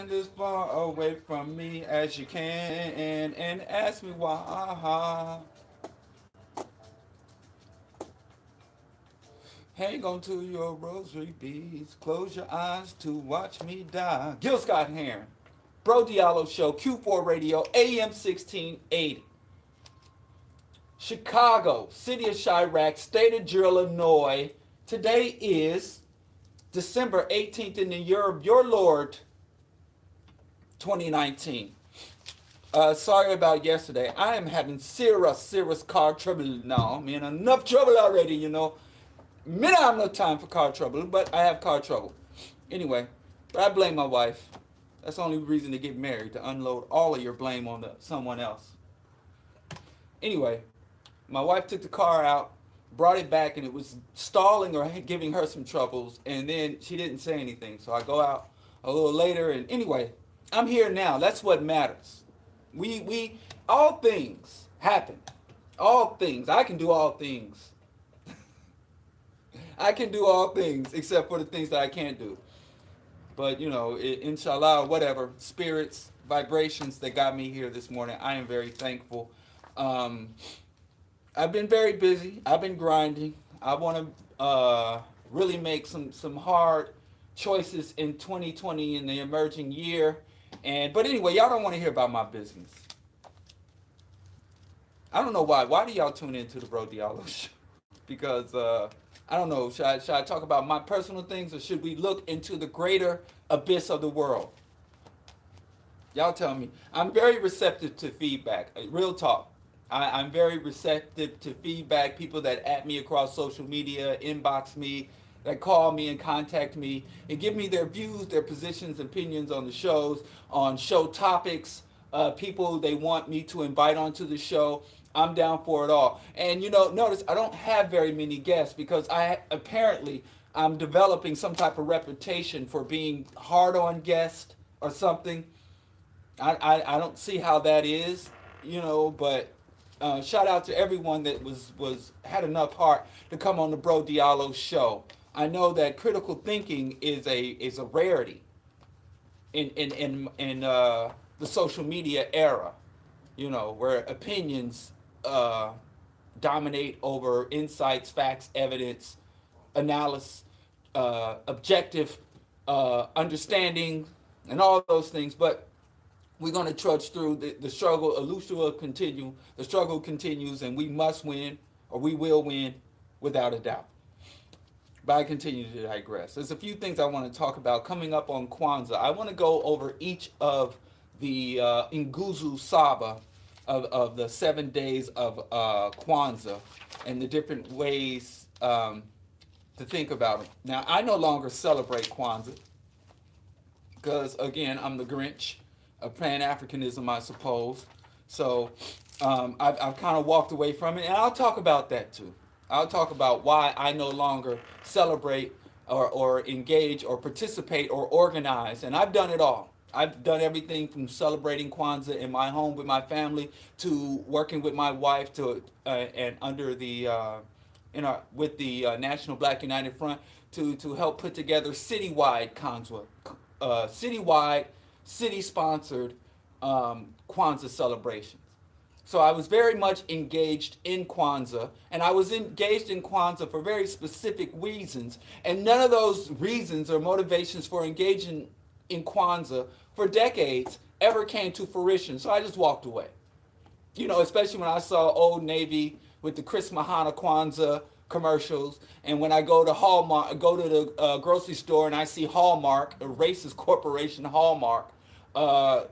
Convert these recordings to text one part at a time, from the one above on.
stand as far away from me as you can and ask me why. Hang on to your rosary beads. Close your eyes to watch me die. Gil Scott Heron. Bro Diallo Show, Q4 Radio, AM 1680. Chicago, City of Chirac, State of Illinois. Today is December 18th in the year of your Lord, 2019. Sorry about yesterday. I am having serious car trouble now. I'm in enough trouble already, you know. Me I have no time for car trouble, but I have car trouble. Anyway, but I blame my wife. That's the only reason to get married, to unload all of your blame on someone else. Anyway, my wife took the car out, brought it back, and it was stalling or giving her some troubles, and then she didn't say anything. So I go out a little later, and anyway, I'm here now. That's what matters. We all things happen. All things. I can do all things. I can do all things except for the things that I can't do. But, you know, inshallah, whatever, spirits, vibrations that got me here this morning, I am very thankful. I've been very busy. I've been grinding. I want to really make some hard choices in 2020 in the emerging year. But anyway, y'all don't want to hear about my business. I don't know why. Why do y'all tune into the Bro Diallo Show? Because I don't know. Should I talk about my personal things, or should we look into the greater abyss of the world? Y'all tell me. I'm very receptive to feedback. Real talk. I'm very receptive to feedback. People that at me across social media, inbox me, that call me and contact me and give me their views, their positions, opinions on the shows, on show topics, people they want me to invite onto the show. I'm down for it all. And you know, notice I don't have very many guests because I'm developing some type of reputation for being hard on guests or something. I don't see how that is, you know, but shout out to everyone that had enough heart to come on the Bro Diallo Show. I know that critical thinking is a rarity in the social media era, you know, where opinions dominate over insights, facts, evidence, analysis, objective understanding, and all those things. But we're going to trudge through the struggle. Elusive will continue. The struggle continues, and we must win, or we will win, without a doubt. But I continue to digress. There's a few things I want to talk about coming up on Kwanzaa. I want to go over each of the Nguzu Saba of the 7 days of Kwanzaa and the different ways to think about them. Now, I no longer celebrate Kwanzaa because, again, I'm the Grinch of Pan-Africanism, I suppose. So I've kind of walked away from it, and I'll talk about that too. I'll talk about why I no longer celebrate or engage or participate or organize, and I've done it all. I've done everything from celebrating Kwanzaa in my home with my family to working with my wife and under the with the National Black United Front to help put together citywide Kwanzaa, city-sponsored Kwanzaa celebrations. So I was very much engaged in Kwanzaa, and I was engaged in Kwanzaa for very specific reasons, and none of those reasons or motivations for engaging in Kwanzaa for decades ever came to fruition. So I just walked away. You know, especially when I saw Old Navy with the Chris Mahana Kwanzaa commercials, and when I go to Hallmark, go to the grocery store and I see Hallmark, a racist corporation, Hallmark,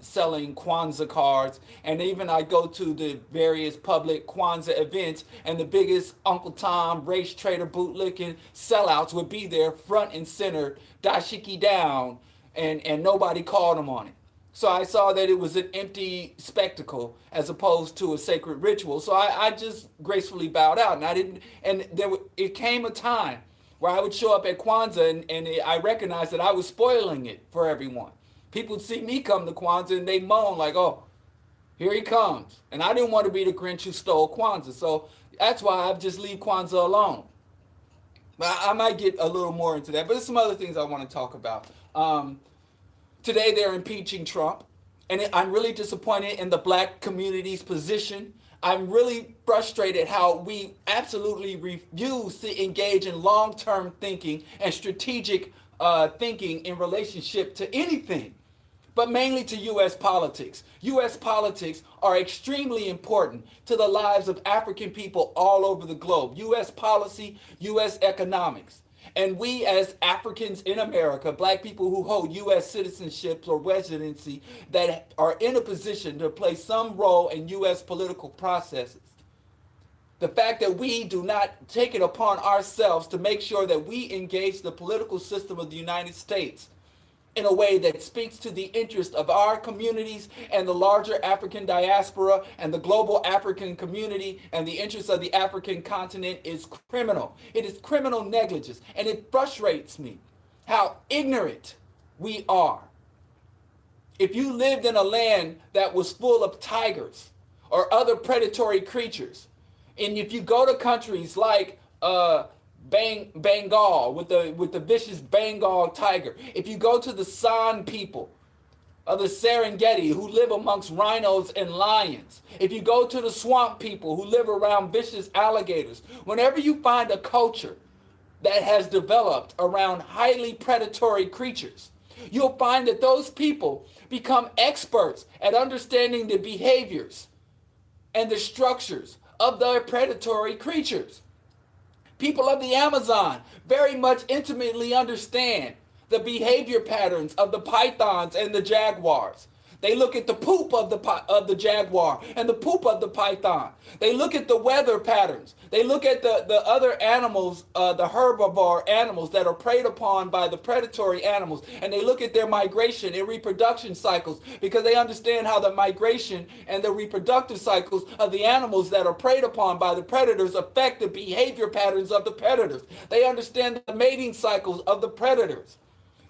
selling Kwanzaa cards, and even I go to the various public Kwanzaa events, and the biggest Uncle Tom race trader bootlicking sellouts would be there front and center, dashiki down, and nobody called them on it. So I saw that it was an empty spectacle as opposed to a sacred ritual. So I just gracefully bowed out, and I didn't. And it came a time where I would show up at Kwanzaa, and I recognized that I was spoiling it for everyone. People would see me come to Kwanzaa, and they moan like, "Oh, here he comes." And I didn't want to be the Grinch who stole Kwanzaa. So that's why I've just leave Kwanzaa alone. But I might get a little more into that. But there's some other things I want to talk about. Today they're impeaching Trump. And I'm really disappointed in the black community's position. I'm really frustrated how we absolutely refuse to engage in long-term thinking and strategic thinking in relationship to anything, but mainly to U.S. politics. U.S. politics are extremely important to the lives of African people all over the globe. U.S. policy, U.S. economics. And we as Africans in America, black people who hold U.S. citizenships or residency that are in a position to play some role in U.S. political processes. The fact that we do not take it upon ourselves to make sure that we engage the political system of the United States in a way that speaks to the interest of our communities and the larger African diaspora and the global African community and the interests of the African continent is criminal. It is criminal negligence, and it frustrates me how ignorant we are. If you lived in a land that was full of tigers or other predatory creatures, and if you go to countries like Bengal with the vicious Bengal tiger. If you go to the San people of the Serengeti who live amongst rhinos and lions. If you go to the swamp people who live around vicious alligators. Whenever you find a culture that has developed around highly predatory creatures, you'll find that those people become experts at understanding the behaviors and the structures of their predatory creatures. People of the Amazon very much intimately understand the behavior patterns of the pythons and the jaguars. They look at the poop of the jaguar and the poop of the python. They look at the weather patterns. They look at the other animals, the herbivore animals that are preyed upon by the predatory animals. And they look at their migration and reproduction cycles because they understand how the migration and the reproductive cycles of the animals that are preyed upon by the predators affect the behavior patterns of the predators. They understand the mating cycles of the predators.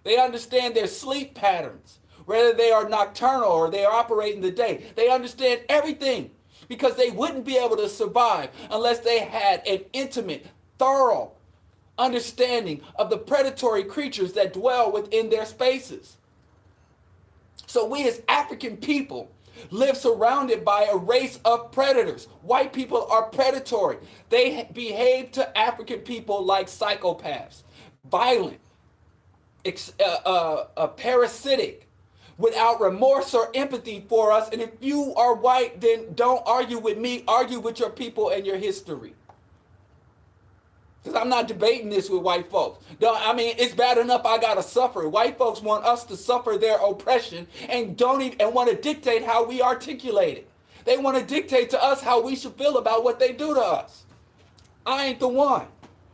They understand their sleep patterns, whether they are nocturnal or they operate in the day. They understand everything because they wouldn't be able to survive unless they had an intimate, thorough understanding of the predatory creatures that dwell within their spaces. So we as African people live surrounded by a race of predators. White people are predatory. They behave to African people like psychopaths, violent, parasitic, without remorse or empathy for us. And if you are white, then don't argue with me, argue with your people and your history. Because I'm not debating this with white folks. I mean, it's bad enough I gotta suffer. White folks want us to suffer their oppression and want to dictate how we articulate it. They want to dictate to us how we should feel about what they do to us. I ain't the one.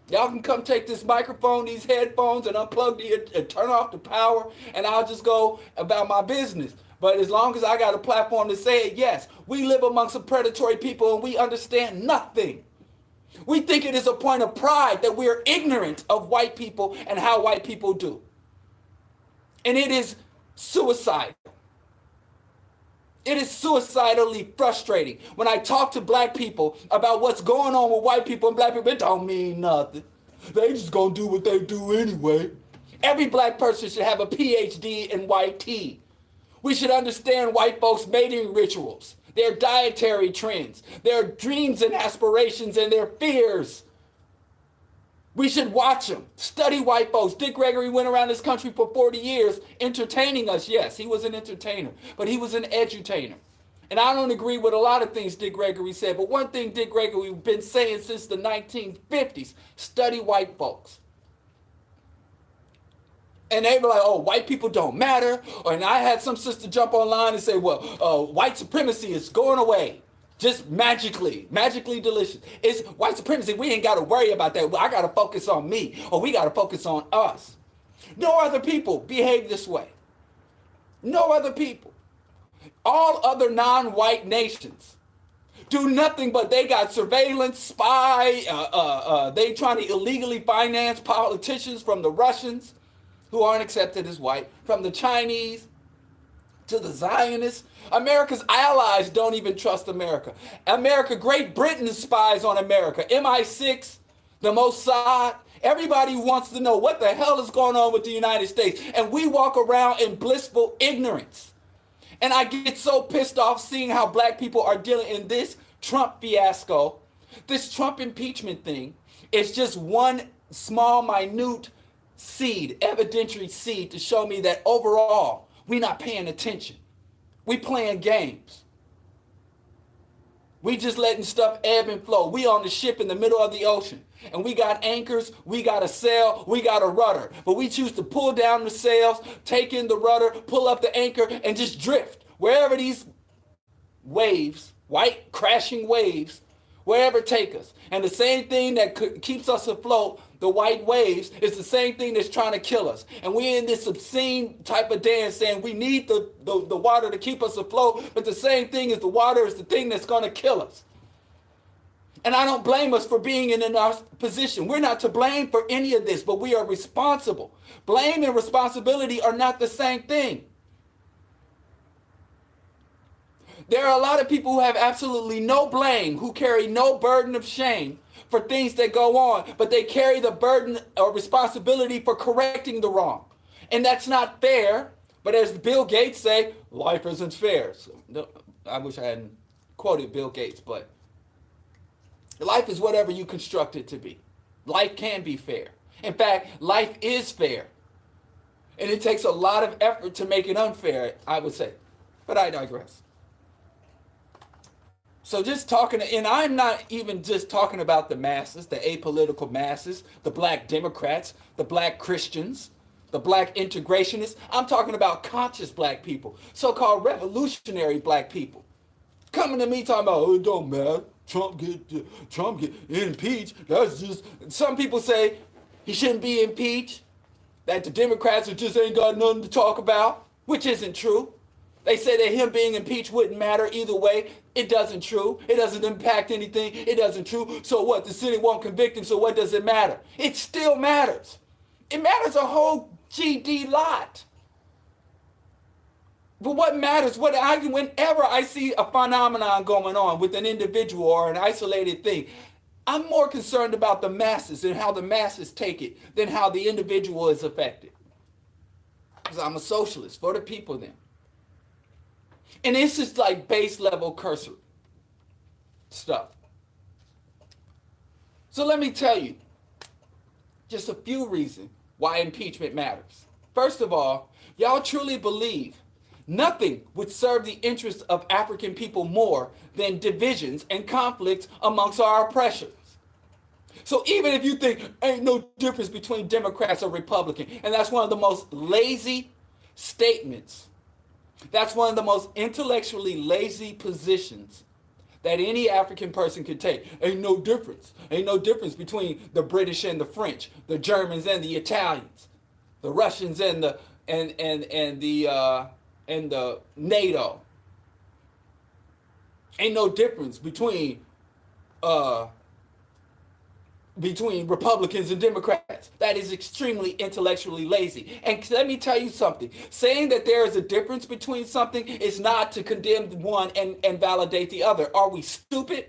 Y'all can come take this microphone, these headphones, and unplug and turn off the power, and I'll just go about my business. But as long as I got a platform to say it, yes, we live amongst some predatory people and we understand nothing. We think it is a point of pride that we're ignorant of white people and how white people do. And it is suicidal. It is suicidally frustrating. When I talk to black people about what's going on with white people and black people, it don't mean nothing. They just gonna do what they do anyway. Every black person should have a PhD in white tea. We should understand white folks' mating rituals, their dietary trends, their dreams and aspirations and their fears. We should watch them, study white folks. Dick Gregory went around this country for 40 years entertaining us. Yes, he was an entertainer, but he was an edutainer. And I don't agree with a lot of things Dick Gregory said, but one thing Dick Gregory has been saying since the 1950s, study white folks. And they were like, oh, white people don't matter. And I had some sister jump online and say, well, white supremacy is going away. Just magically delicious. It's white supremacy. We ain't got to worry about that. I got to focus on me, or we got to focus on us. No other people behave this way. No other people. All other non-white nations do nothing but they got surveillance, spy. They trying to illegally finance politicians, from the Russians, who aren't accepted as white, from the Chinese to the Zionists. America's allies don't even trust America. Great Britain spies on America. MI6, the Mossad, Everybody wants to know what the hell is going on with the United States. And we walk around in blissful ignorance. And I get so pissed off seeing how black people are dealing in this Trump fiasco. This Trump impeachment thing is just one small, minute seed, evidentiary seed to show me that overall, we're not paying attention. We playing games. We just letting stuff ebb and flow. We on the ship in the middle of the ocean. And we got anchors, we got a sail, we got a rudder. But we choose to pull down the sails, take in the rudder, pull up the anchor, and just drift. Wherever these waves, white crashing waves, wherever take us. And the same thing that keeps us afloat, the white waves, is the same thing that's trying to kill us. And we're in this obscene type of dance saying we need the water to keep us afloat, but the same thing is the water is the thing that's going to kill us. And I don't blame us for being in our position. We're not to blame for any of this, but we are responsible. Blame and responsibility are not the same thing. There are a lot of people who have absolutely no blame, who carry no burden of shame for things that go on, but they carry the burden or responsibility for correcting the wrong. And that's not fair, but as Bill Gates say, life isn't fair. So, I wish I hadn't quoted Bill Gates, but life is whatever you construct it to be. Life can be fair. In fact, life is fair. And it takes a lot of effort to make it unfair, I would say. But I digress. So just talking, and I'm not even just talking about the masses, the apolitical masses, the black Democrats, the black Christians, the black integrationists. I'm talking about conscious black people, so-called revolutionary black people. Coming to me talking about, oh, it don't matter. Trump get impeached. That's just, some people say he shouldn't be impeached, that the Democrats just ain't got nothing to talk about, which isn't true. They say that him being impeached wouldn't matter either way. It doesn't true. It doesn't impact anything. It doesn't true. So what? The Senate won't convict him, so what does it matter? It still matters. It matters a whole GD lot. But what matters, whenever I see a phenomenon going on with an individual or an isolated thing, I'm more concerned about the masses and how the masses take it than how the individual is affected. Because I'm a socialist for the people then. And this is like base level cursory stuff. So let me tell you just a few reasons why impeachment matters. First of all, y'all truly believe nothing would serve the interests of African people more than divisions and conflicts amongst our oppressors. So even if you think ain't no difference between Democrats or Republicans, and that's one of the most lazy statements, that's one of the most intellectually lazy positions that any African person could take. Ain't no difference. Ain't no difference between the British and the French, the Germans and the Italians, the Russians and the NATO. Ain't no difference between Republicans and Democrats. That is extremely intellectually lazy. And let me tell you something. Saying that there is a difference between something is not to condemn one and validate the other. Are we stupid?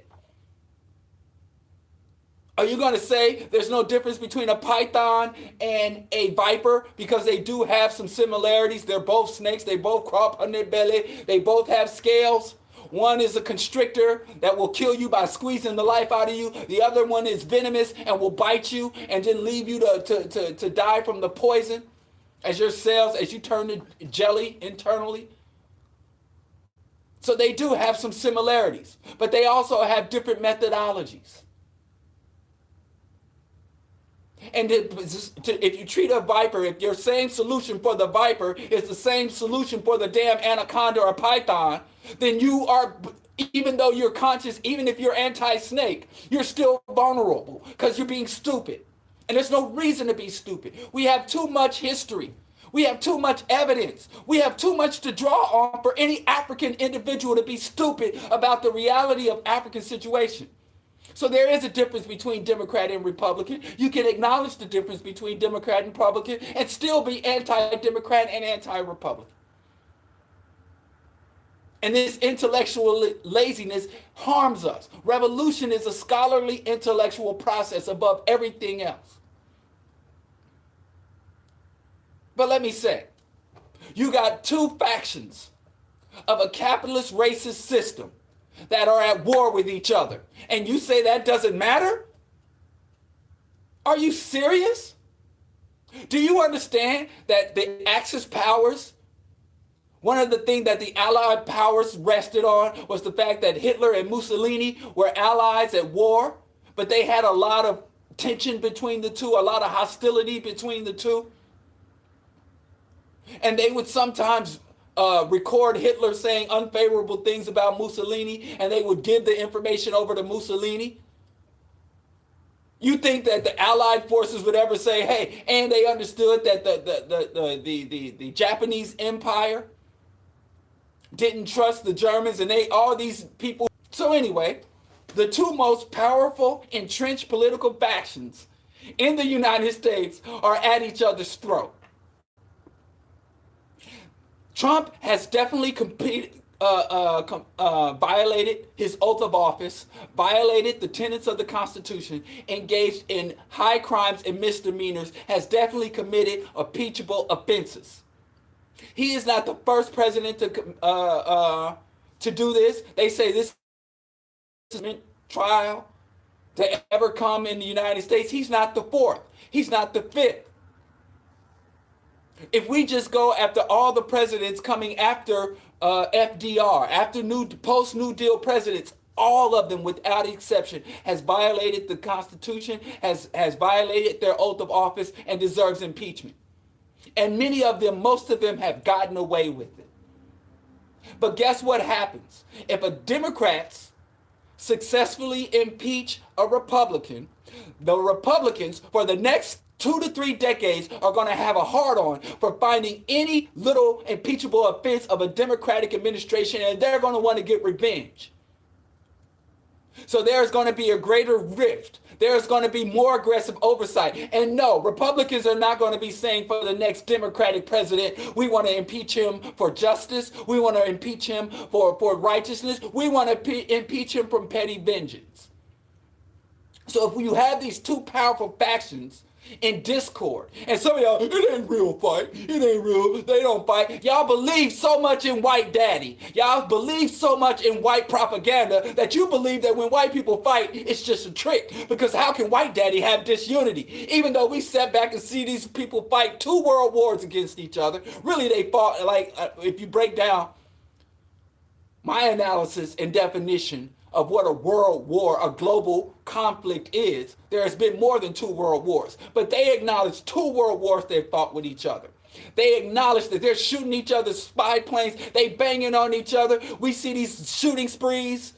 Are you going to say there's no difference between a python and a viper because they do have some similarities? They're both snakes. They both crawl up on their belly. They both have scales. One is a constrictor that will kill you by squeezing the life out of you. The other one is venomous and will bite you and then leave you to die from the poison as your cells, as you turn to jelly internally. So they do have some similarities, but they also have different methodologies. And if you treat a viper, if your same solution for the viper is the same solution for the damn anaconda or python, then you are, even though you're conscious, even if you're anti-snake, you're still vulnerable because you're being stupid. And there's no reason to be stupid. We have too much history. We have too much evidence. We have too much to draw on for any African individual to be stupid about the reality of African situation. So there is a difference between Democrat and Republican. You can acknowledge the difference between Democrat and Republican and still be anti-Democrat and anti-Republican. And this intellectual laziness harms us. Revolution is a scholarly intellectual process above everything else. But let me say, you got two factions of a capitalist racist system that are at war with each other. And you say that doesn't matter? Are you serious? Do you understand that the Axis powers, one of the things that the Allied powers rested on was the fact that Hitler and Mussolini were allies at war, but they had a lot of tension between the two, a lot of hostility between the two. And they would sometimes record Hitler saying unfavorable things about Mussolini, and they would give the information over to Mussolini. You think that the Allied forces would ever say, hey, and they understood that the Japanese Empire didn't trust the Germans, and all these people. So anyway, the two most powerful entrenched political factions in the United States are at each other's throat. Trump has definitely violated his oath of office, violated the tenets of the Constitution, engaged in high crimes and misdemeanors, has definitely committed impeachable offenses. He is not the first president to do this. They say this trial to ever come in the United States. He's not the fourth. He's not the fifth. If we just go after all the presidents coming after FDR, after post-New Deal presidents, all of them without exception has violated the Constitution, has violated their oath of office, and deserves impeachment. And many of them, most of them, have gotten away with it. But guess what happens? If a Democrats successfully impeach a Republican, the Republicans for the next 2 to 3 decades are going to have a hard-on for finding any little impeachable offense of a Democratic administration, and they're going to want to get revenge. So there's going to be a greater rift. There's going to be more aggressive oversight. And no, Republicans are not going to be saying for the next Democratic president, we want to impeach him for justice. We want to impeach him for righteousness. We want to impeach him from petty vengeance. So if you have these two powerful factions in discord, and some of y'all, it ain't real fight, it ain't real, they don't fight. Y'all believe so much in white daddy, y'all believe so much in white propaganda that you believe that when white people fight, it's just a trick. Because how can white daddy have disunity? Even though we sat back and see these people fight 2 world wars against each other, really they fought, like, if you break down my analysis and definition of what a world war, a global conflict is, there has been more than 2 world wars. But they acknowledge 2 world wars they fought with each other. They acknowledge that they're shooting each other's spy planes. They banging on each other. We see these shooting sprees.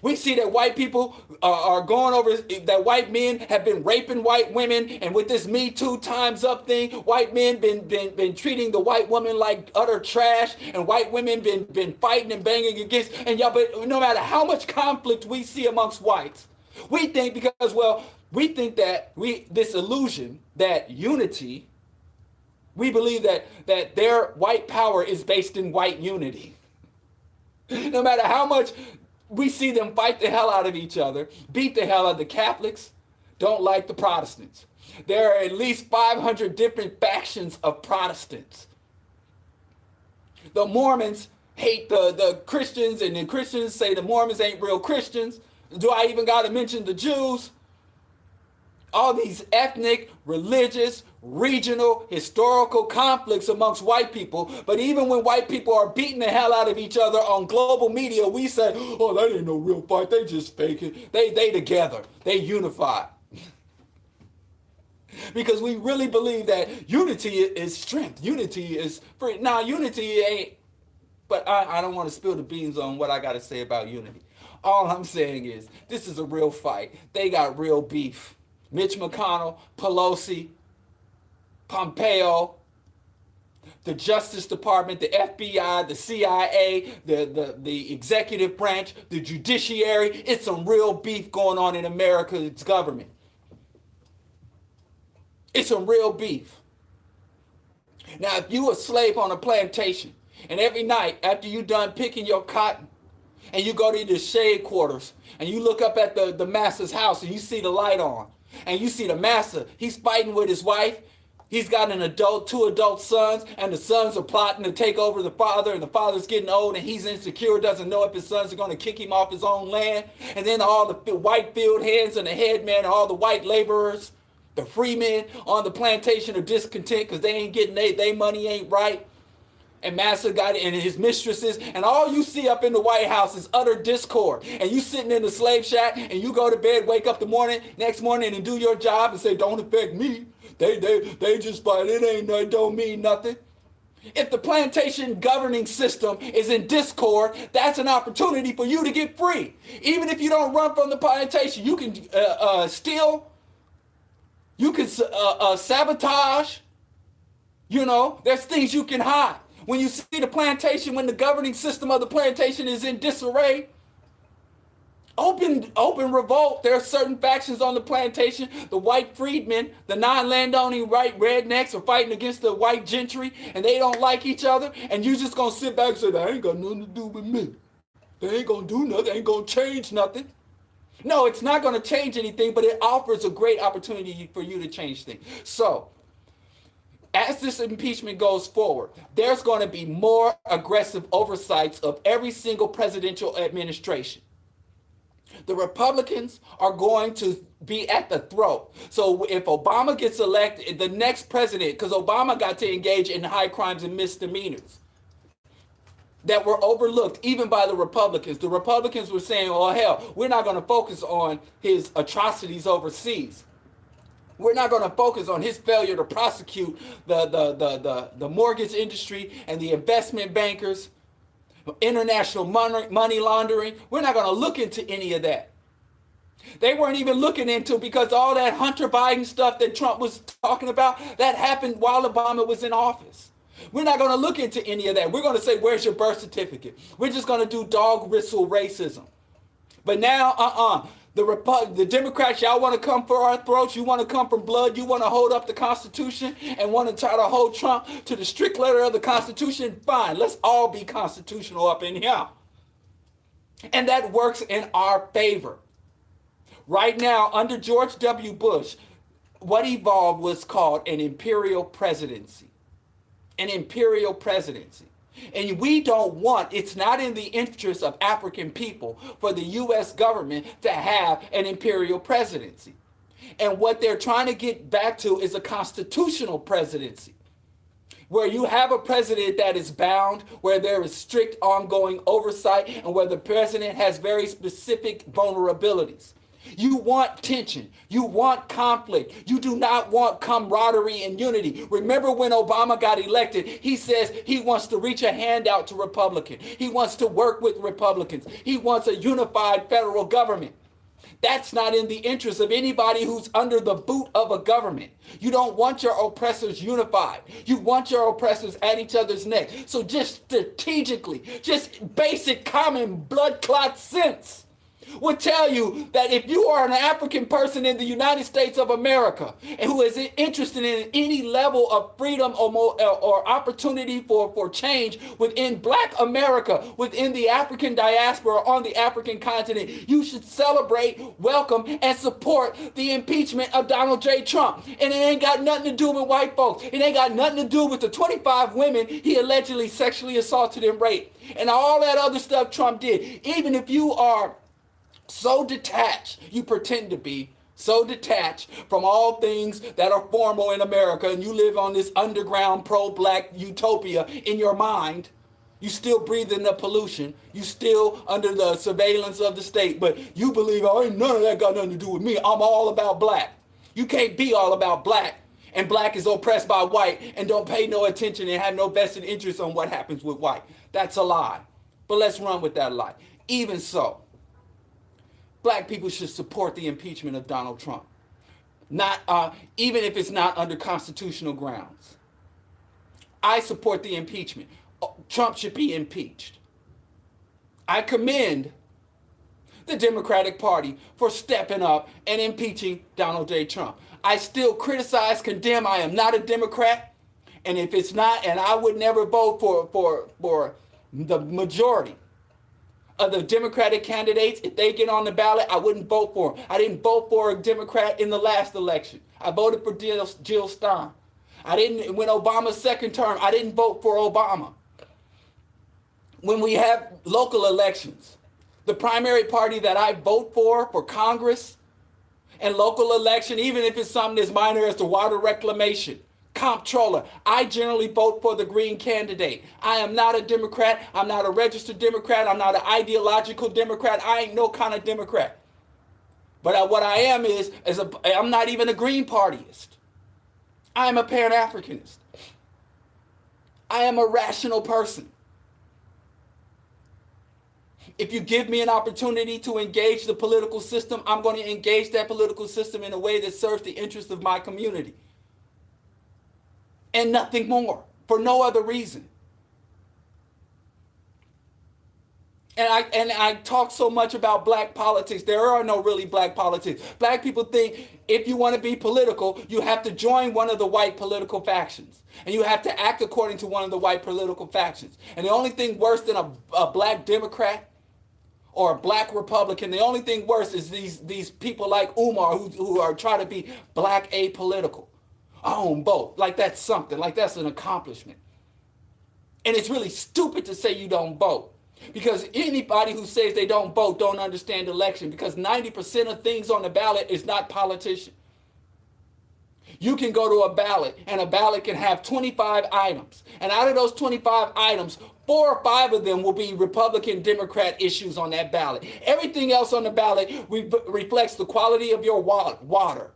We see that white people are going over, that white men have been raping white women, and with this Me Too Time's Up thing, white men been treating the white woman like utter trash, and white women been fighting and banging against, and y'all, but no matter how much conflict we see amongst whites, we think that this illusion that unity, we believe that their white power is based in white unity. No matter how much we see them fight the hell out of each other, beat the hell out of the Catholics, don't like the Protestants. There are at least 500 different factions of Protestants. The Mormons hate the Christians, and the Christians say the Mormons ain't real Christians. Do I even got to mention the Jews? All these ethnic, religious, regional, historical conflicts amongst white people. But even when white people are beating the hell out of each other on global media, we say, oh, that ain't no real fight. They just faking. They together. They unified. Because we really believe that unity is strength. Unity is free. Now, unity ain't, but I don't want to spill the beans on what I got to say about unity. All I'm saying is this is a real fight. They got real beef. Mitch McConnell, Pelosi, Pompeo, the Justice Department, the FBI, the CIA, the executive branch, the judiciary. It's some real beef going on in America's government. It's some real beef. Now, if you a slave on a plantation, and every night after you done picking your cotton, and you go to the shade quarters, and you look up at the master's house, and you see the light on, and you see the master, he's fighting with his wife, He's got two adult sons, and the sons are plotting to take over the father, and the father's getting old, and he's insecure, doesn't know if his sons are going to kick him off his own land. And then all the white field hands and the headmen, and all the white laborers, the freemen on the plantation are discontent because they ain't getting their money ain't right. And Massa got it, and his mistresses, and all you see up in the White House is utter discord. And you sitting in the slave shack, and you go to bed, wake up next morning, and do your job and say, "Don't affect me. They just fight. It don't mean nothing." If the plantation governing system is in discord, that's an opportunity for you to get free. Even if you don't run from the plantation, you can steal, you can sabotage. There's things you can hide. When you see the plantation, when the governing system of the plantation is in disarray, open revolt. There are certain factions on the plantation. The white freedmen, the non-landowning white rednecks are fighting against the white gentry, and they don't like each other. And you just gonna sit back and say, "That ain't got nothing to do with me. They ain't gonna do nothing. They ain't gonna change nothing." No, it's not gonna change anything, but it offers a great opportunity for you to change things. So, as this impeachment goes forward, there's going to be more aggressive oversights of every single presidential administration. The Republicans are going to be at the throat. So if Obama gets elected, the next president, because Obama got to engage in high crimes and misdemeanors that were overlooked even by the Republicans. The Republicans were saying, "Oh, hell, we're not going to focus on his atrocities overseas. We're not going to focus on his failure to prosecute the mortgage industry and the investment bankers, international money laundering. We're not going to look into any of that." They weren't even looking into, because all that Hunter Biden stuff that Trump was talking about, that happened while Obama was in office. We're not going to look into any of that. We're going to say, "Where's your birth certificate?" We're just going to do dog whistle racism. But now, the Democrats, y'all want to come for our throats. You want to come for blood. You want to hold up the Constitution and want to try to hold Trump to the strict letter of the Constitution. Fine, let's all be constitutional up in here. And that works in our favor. Right now, under George W. Bush, what evolved was called an imperial presidency. An imperial presidency. And we don't want, it's not in the interest of African people for the U.S. government to have an imperial presidency. And what they're trying to get back to is a constitutional presidency, where you have a president that is bound, where there is strict ongoing oversight, and where the president has very specific vulnerabilities. You want tension. You want conflict. You do not want camaraderie and unity. Remember when Obama got elected, he says he wants to reach a hand out to Republicans. He wants to work with Republicans. He wants a unified federal government. That's not in the interest of anybody who's under the boot of a government. You don't want your oppressors unified. You want your oppressors at each other's neck. So just strategically, just basic common blood clot sense would tell you that if you are an African person in the United States of America and who is interested in any level of freedom or opportunity for change within Black America, within the African diaspora on the African continent, you should celebrate, welcome, and support the impeachment of Donald J. Trump. And it ain't got nothing to do with white folks. It ain't got nothing to do with the 25 women he allegedly sexually assaulted and raped and all that other stuff Trump did. Even if you are so detached, you pretend to be so detached from all things that are formal in America, and you live on this underground pro-Black utopia in your mind, you still breathe in the pollution, you still under the surveillance of the state, but you believe, "Oh, ain't none of that got nothing to do with me. I'm all about Black." You can't be all about Black, and Black is oppressed by white and don't pay no attention and have no vested interest on what happens with white. That's a lie. But let's run with that lie. Even so, Black people should support the impeachment of Donald Trump, even if it's not under constitutional grounds. I support the impeachment. Trump should be impeached. I commend the Democratic Party for stepping up and impeaching Donald J. Trump. I still criticize, condemn. I am not a Democrat, and if it's not, and I would never vote for the majority of the Democratic candidates. If they get on the ballot, I wouldn't vote for them. I didn't vote for a Democrat in the last election. I voted for Jill Stein. When Obama's second term, I didn't vote for Obama. When we have local elections, the primary party that I vote for Congress and local election, even if it's something as minor as the water reclamation, comptroller, I generally vote for the green candidate. I am not a Democrat. I'm not a registered Democrat. I'm not an ideological Democrat. I ain't no kind of Democrat. But what I am I'm not even a Green Partyist. I am a Pan-Africanist. I am a rational person. If you give me an opportunity to engage the political system, I'm going to engage that political system in a way that serves the interests of my community. And nothing more, for no other reason. And I talk so much about black politics. There are no really black politics. Black people think if you want to be political, you have to join one of the white political factions. And you have to act according to one of the white political factions. And the only thing worse than a black Democrat or a black Republican, the only thing worse is these people like Umar who are trying to be black apolitical. I don't vote. Like that's something. Like that's an accomplishment. And it's really stupid to say you don't vote. Because anybody who says they don't vote don't understand election. Because 90% of things on the ballot is not politician. You can go to a ballot and a ballot can have 25 items. And out of those 25 items, 4 or 5 of them will be Republican, Democrat issues on that ballot. Everything else on the ballot reflects the quality of your water.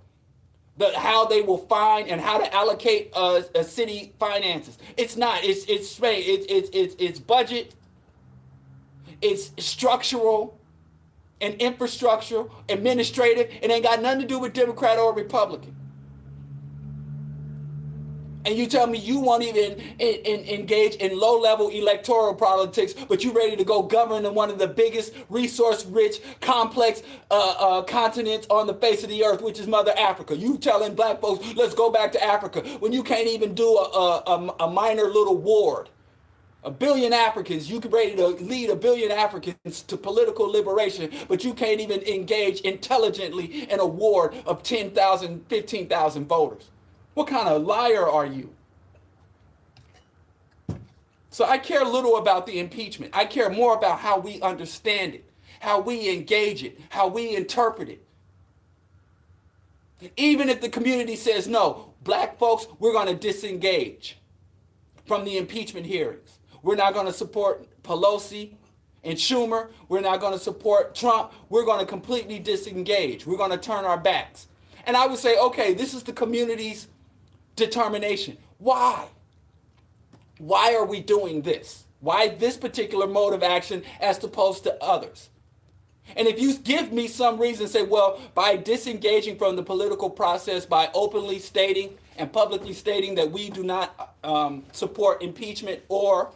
How they will find and how to allocate a city finances. It's not. It's budget. It's structural and infrastructure, administrative. It ain't got nothing to do with Democrat or Republican. And you tell me you won't even engage in low-level electoral politics, but you're ready to go govern in one of the biggest resource-rich, complex continents on the face of the earth, which is Mother Africa. You telling black folks, let's go back to Africa, when you can't even do a minor little ward. 1 billion Africans, you ready to lead 1 billion Africans to political liberation, but you can't even engage intelligently in a ward of 10,000, 15,000 voters. What kind of liar are you? So I care little about the impeachment. I care more about how we understand it, how we engage it, how we interpret it. Even if the community says no, black folks, we're going to disengage from the impeachment hearings. We're not going to support Pelosi and Schumer. We're not going to support Trump. We're going to completely disengage. We're going to turn our backs. And I would say, okay, this is the community's determination. Why? Why are we doing this? Why this particular mode of action as opposed to others? And if you give me some reason, say, well, by disengaging from the political process, by openly stating and publicly stating that we do not support impeachment or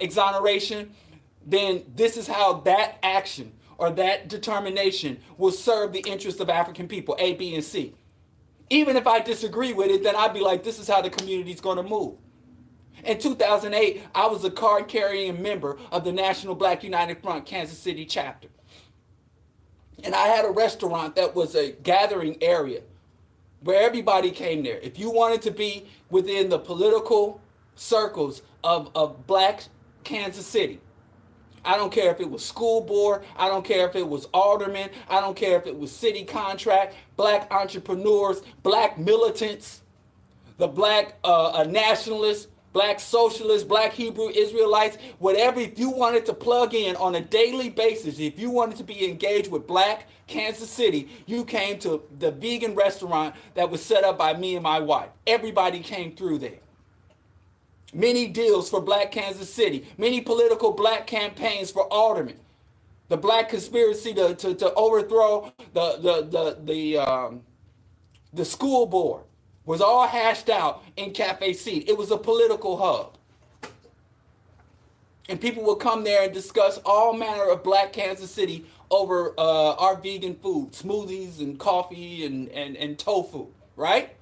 exoneration, then this is how that action or that determination will serve the interests of African people, A, B, and C. Even if I disagree with it, then I'd be like, this is how the community's going to move. In 2008, I was a card-carrying member of the National Black United Front Kansas City chapter. And I had a restaurant that was a gathering area where everybody came there. If you wanted to be within the political circles of black Kansas City, I don't care if it was school board, I don't care if it was alderman, I don't care if it was city contract, black entrepreneurs, black militants, the black nationalists, black socialists, black Hebrew Israelites, whatever. If you wanted to plug in on a daily basis, if you wanted to be engaged with black Kansas City, you came to the vegan restaurant that was set up by me and my wife. Everybody came through there. Many deals for black Kansas City, many political black campaigns for aldermen. The black conspiracy to overthrow the school board was all hashed out in Cafe Seed. It was a political hub. And people would come there and discuss all manner of black Kansas City over our vegan food, smoothies and coffee and tofu, right?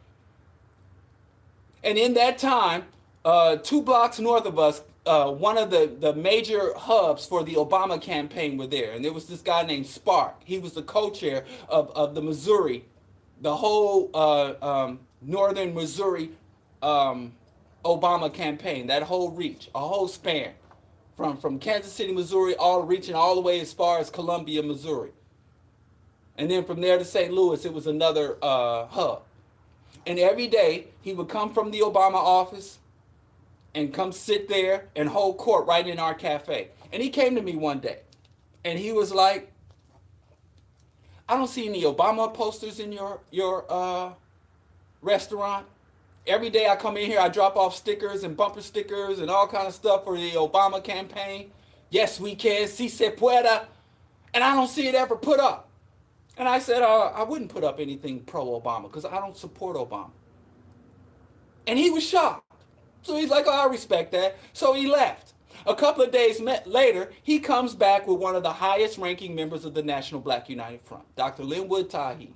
And in that time, 2 blocks north of us, one of the major hubs for the Obama campaign were there. And there was this guy named Spark. He was the co-chair of the Missouri, the whole northern Missouri um, Obama campaign, that whole reach, a whole span from Kansas City, Missouri, all reaching all the way as far as Columbia, Missouri. And then from there to St. Louis, it was another hub. And every day he would come from the Obama office and come sit there and hold court right in our cafe. And he came to me one day and he was like, I don't see any Obama posters in your restaurant. Every day I come in here, I drop off stickers and bumper stickers and all kind of stuff for the Obama campaign. Yes, we can. Si se pueda. And I don't see it ever put up. And I said, I wouldn't put up anything pro-Obama because I don't support Obama. And he was shocked. So he's like, oh, I respect that. So he left. A couple of days later, he comes back with one of the highest ranking members of the National Black United Front, Dr. Linwood Tahi.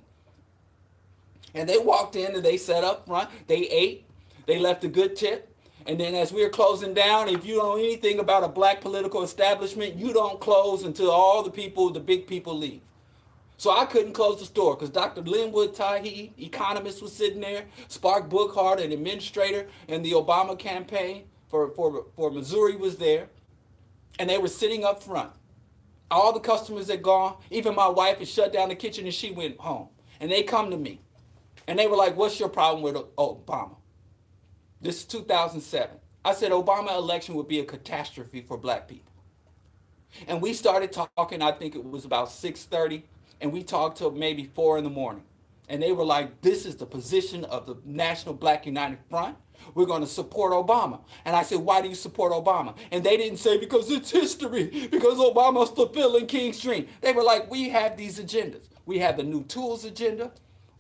And they walked in and they sat up front. They ate. They left a good tip. And then as we were closing down, if you know anything about a black political establishment, you don't close until all the people, the big people leave. So I couldn't close the store because Dr. Linwood Tahi, economist, was sitting there. Spark Bookhart, an administrator in the Obama campaign for Missouri, was there. And they were sitting up front. All the customers had gone. Even my wife had shut down the kitchen and she went home. And they come to me. And they were like, what's your problem with Obama? This is 2007. I said Obama election would be a catastrophe for black people. And we started talking, I think it was about 6:30. And we talked till maybe 4 in the morning. And they were like, this is the position of the National Black United Front. We're going to support Obama. And I said, why do you support Obama? And they didn't say because it's history, because Obama's fulfilling King's dream. They were like, we have these agendas. We have the new tools agenda.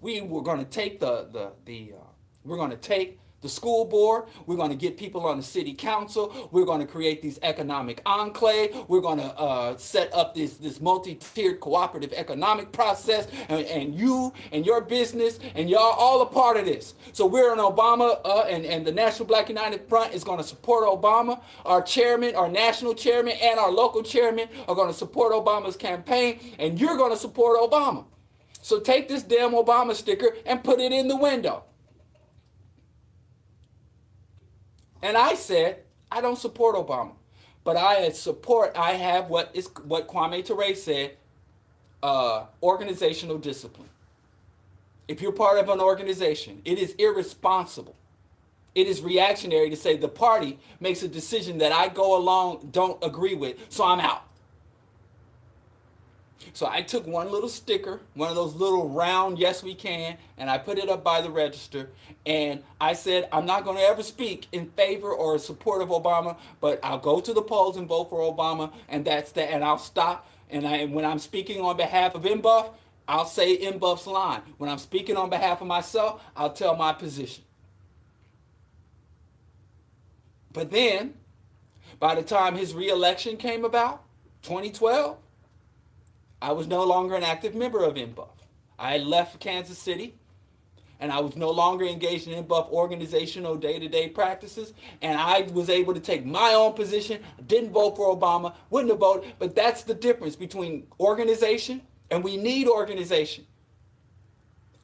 We were going to take we're going to take the school board. We're going to get people on the city council. We're going to create these economic enclave. We're going to set up this multi-tiered cooperative economic process. And you and your business and y'all all a part of this. So we're an Obama and the National Black United Front is going to support Obama. Our chairman, our national chairman, and our local chairman are going to support Obama's campaign. And you're going to support Obama. So take this damn Obama sticker and put it in the window. And I said, I don't support Obama, but I have what Kwame Ture said, organizational discipline. If you're part of an organization, it is irresponsible. It is reactionary to say the party makes a decision that I go along, don't agree with, so I'm out. So I took one little sticker, one of those little round yes we can, and I put it up by the register. And I said, I'm not going to ever speak in favor or support of Obama, but I'll go to the polls and vote for Obama, and that's that. And I'll stop. And when I'm speaking on behalf of MBUF, I'll say MBUF's line. When I'm speaking on behalf of myself, I'll tell my position. But then, by the time his re-election came about, 2012, I was no longer an active member of MBUF. I had left Kansas City, and I was no longer engaged in MBUF organizational day-to-day practices, and I was able to take my own position, didn't vote for Obama, wouldn't have voted, but that's the difference between organization, and we need organization.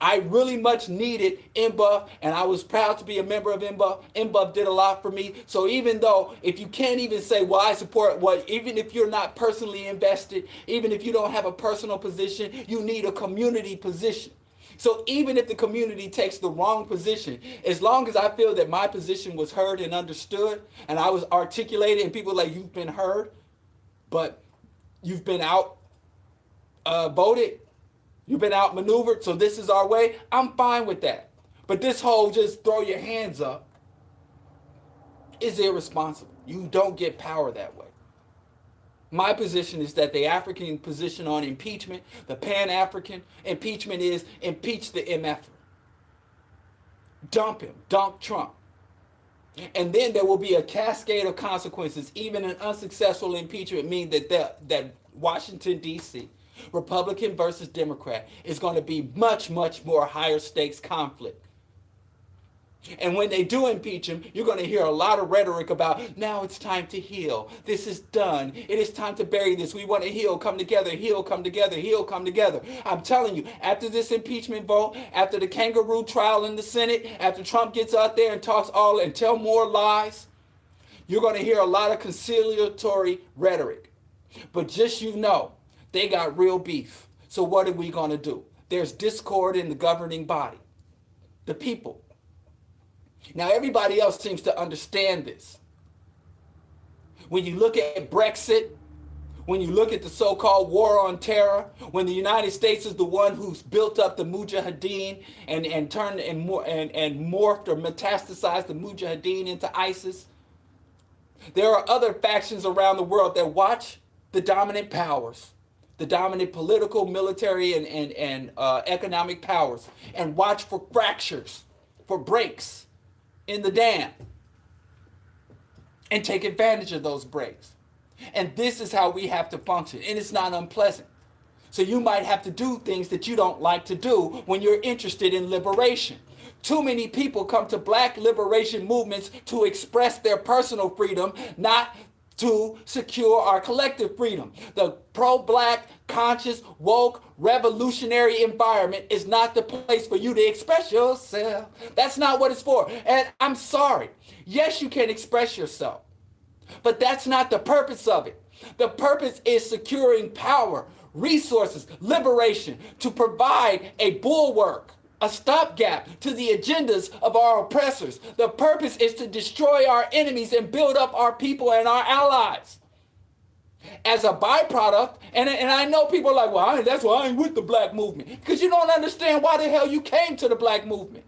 I really much needed MBUF, and I was proud to be a member of MBUF. MBUF did a lot for me. So even though, if you can't even say, well, I support what, even if you're not personally invested, even if you don't have a personal position, you need a community position. So even if the community takes the wrong position, as long as I feel that my position was heard and understood, and I was articulated, and people were like, you've been heard, but you've been out voted. You've been outmaneuvered, so this is our way. I'm fine with that. But this whole just throw your hands up is irresponsible. You don't get power that way. My position is that the African position on impeachment, the Pan-African impeachment is impeach the MF. Dump him. Dump Trump. And then there will be a cascade of consequences. Even an unsuccessful impeachment means that Washington, D.C., Republican versus Democrat, is going to be much, much more higher stakes conflict. And when they do impeach him, you're going to hear a lot of rhetoric about, now it's time to heal. This is done. It is time to bury this. We want to heal, come together, heal, come together, heal, come together. I'm telling you, after this impeachment vote, after the kangaroo trial in the Senate, after Trump gets out there and talks all and tell more lies, you're going to hear a lot of conciliatory rhetoric. But just they got real beef. So what are we going to do? There's discord in the governing body, the people. Now, everybody else seems to understand this. When you look at Brexit, when you look at the so-called war on terror, when the United States is the one who's built up the Mujahideen and turned and morphed or metastasized the Mujahideen into ISIS, there are other factions around the world that watch the dominant powers, the dominant political, military, and economic powers, and watch for fractures, for breaks in the dam, and take advantage of those breaks. And this is how we have to function, and it's not unpleasant. So you might have to do things that you don't like to do when you're interested in liberation. Too many people come to black liberation movements to express their personal freedom, not to secure our collective freedom. The pro-black, conscious, woke, revolutionary environment is not the place for you to express yourself. That's not what it's for. And I'm sorry. Yes, you can express yourself, but that's not the purpose of it. The purpose is securing power, resources, liberation, to provide a bulwark, a stopgap to the agendas of our oppressors. The purpose is to destroy our enemies and build up our people and our allies. As a byproduct, and I know people are like, well, that's why I ain't with the black movement. Because you don't understand why the hell you came to the black movement.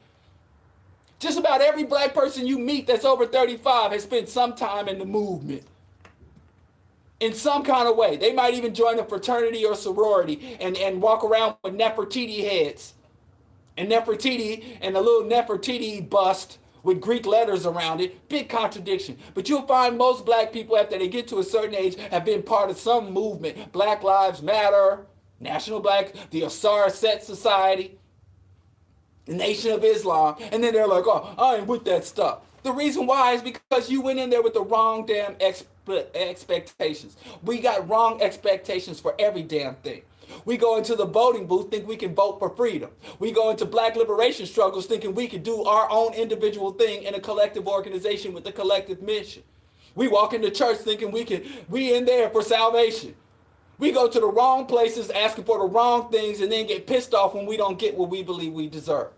Just about every black person you meet that's over 35 has spent some time in the movement. In some kind of way. They might even join a fraternity or sorority and walk around with Nefertiti heads. And Nefertiti and a little Nefertiti bust with Greek letters around it. Big contradiction. But you'll find most black people, after they get to a certain age, have been part of some movement. Black Lives Matter, National Black, the Asar Set Society, the Nation of Islam. And then they're like, oh, I ain't with that stuff. The reason why is because you went in there with the wrong damn expectations. We got wrong expectations for every damn thing. We go into the voting booth, think we can vote for freedom. We go into black liberation struggles thinking we can do our own individual thing in a collective organization with a collective mission. We walk into church thinking we in there for salvation. We go to the wrong places asking for the wrong things and then get pissed off when we don't get what we believe we deserve.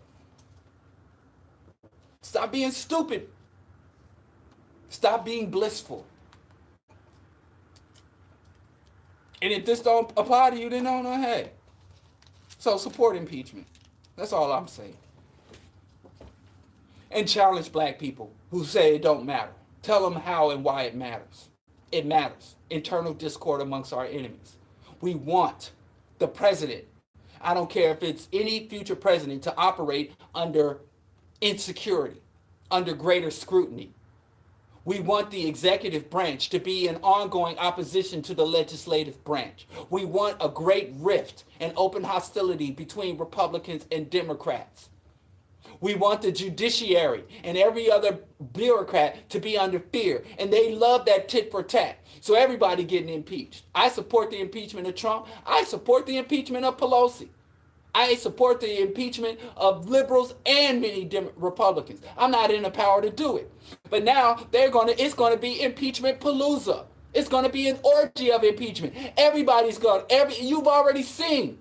Stop being stupid. Stop being blissful. And if this don't apply to you, then no, hey. So support impeachment. That's all I'm saying. And challenge black people who say it don't matter. Tell them how and why it matters. It matters. Internal discord amongst our enemies. We want the president, I don't care if it's any future president, to operate under insecurity, under greater scrutiny. We want the executive branch to be in ongoing opposition to the legislative branch. We want a great rift and open hostility between Republicans and Democrats. We want the judiciary and every other bureaucrat to be under fear. And they love that tit for tat. So everybody getting impeached. I support the impeachment of Trump. I support the impeachment of Pelosi. I support the impeachment of liberals and many Republicans. I'm not in the power to do it. But now it's going to be impeachment palooza. It's going to be an orgy of impeachment. You've already seen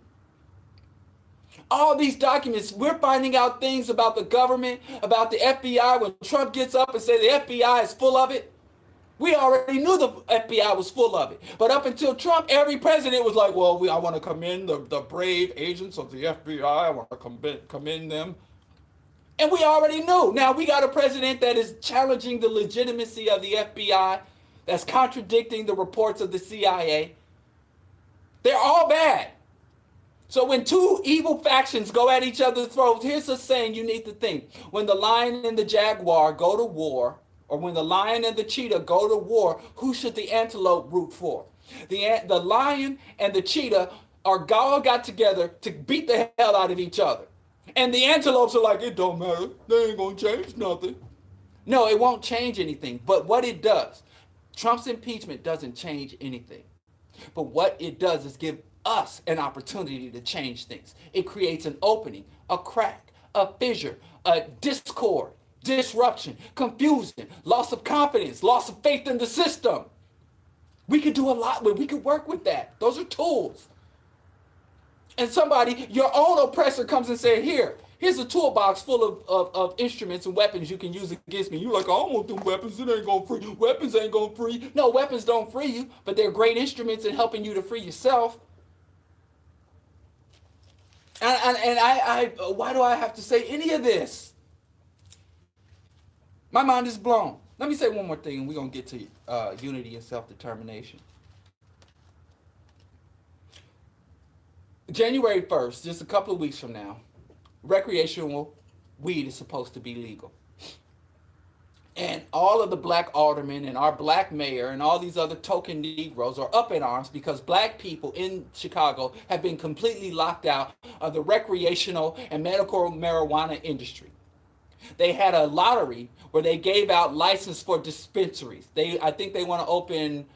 all these documents. We're finding out things about the government, about the FBI. When Trump gets up and says the FBI is full of it, we already knew the FBI was full of it. But up until Trump, every president was like, well, I want to commend the brave agents of the FBI. I want to commend them. And we already knew. Now we got a president that is challenging the legitimacy of the FBI, that's contradicting the reports of the CIA. They're all bad. So when two evil factions go at each other's throats, here's a saying you need to think. When the lion and the jaguar go to war, or when the lion and the cheetah go to war, who should the antelope root for? The lion and the cheetah all got together to beat the hell out of each other. And the antelopes are like, it don't matter. They ain't gonna change nothing. No, it won't change anything. But what it does, Trump's impeachment doesn't change anything. But what it does is give us an opportunity to change things. It creates an opening, a crack, a fissure, a discord, disruption, confusion, loss of confidence, loss of faith in the system. We could do a lot with, we could work with that. Those are tools. And somebody, your own oppressor comes and says, here's a toolbox full of instruments and weapons you can use against me. You're like, I don't want them weapons. It ain't gonna free. Weapons ain't gonna free you. No, weapons don't free you, but they're great instruments in helping you to free yourself. And why do I have to say any of this? My mind is blown. Let me say one more thing, and we're gonna get to unity and self-determination. January 1st, just a couple of weeks from now, recreational weed is supposed to be legal. And all of the black aldermen and our black mayor and all these other token Negroes are up in arms because black people in Chicago have been completely locked out of the recreational and medical marijuana industry. They had a lottery where they gave out license for dispensaries. I think they want to open,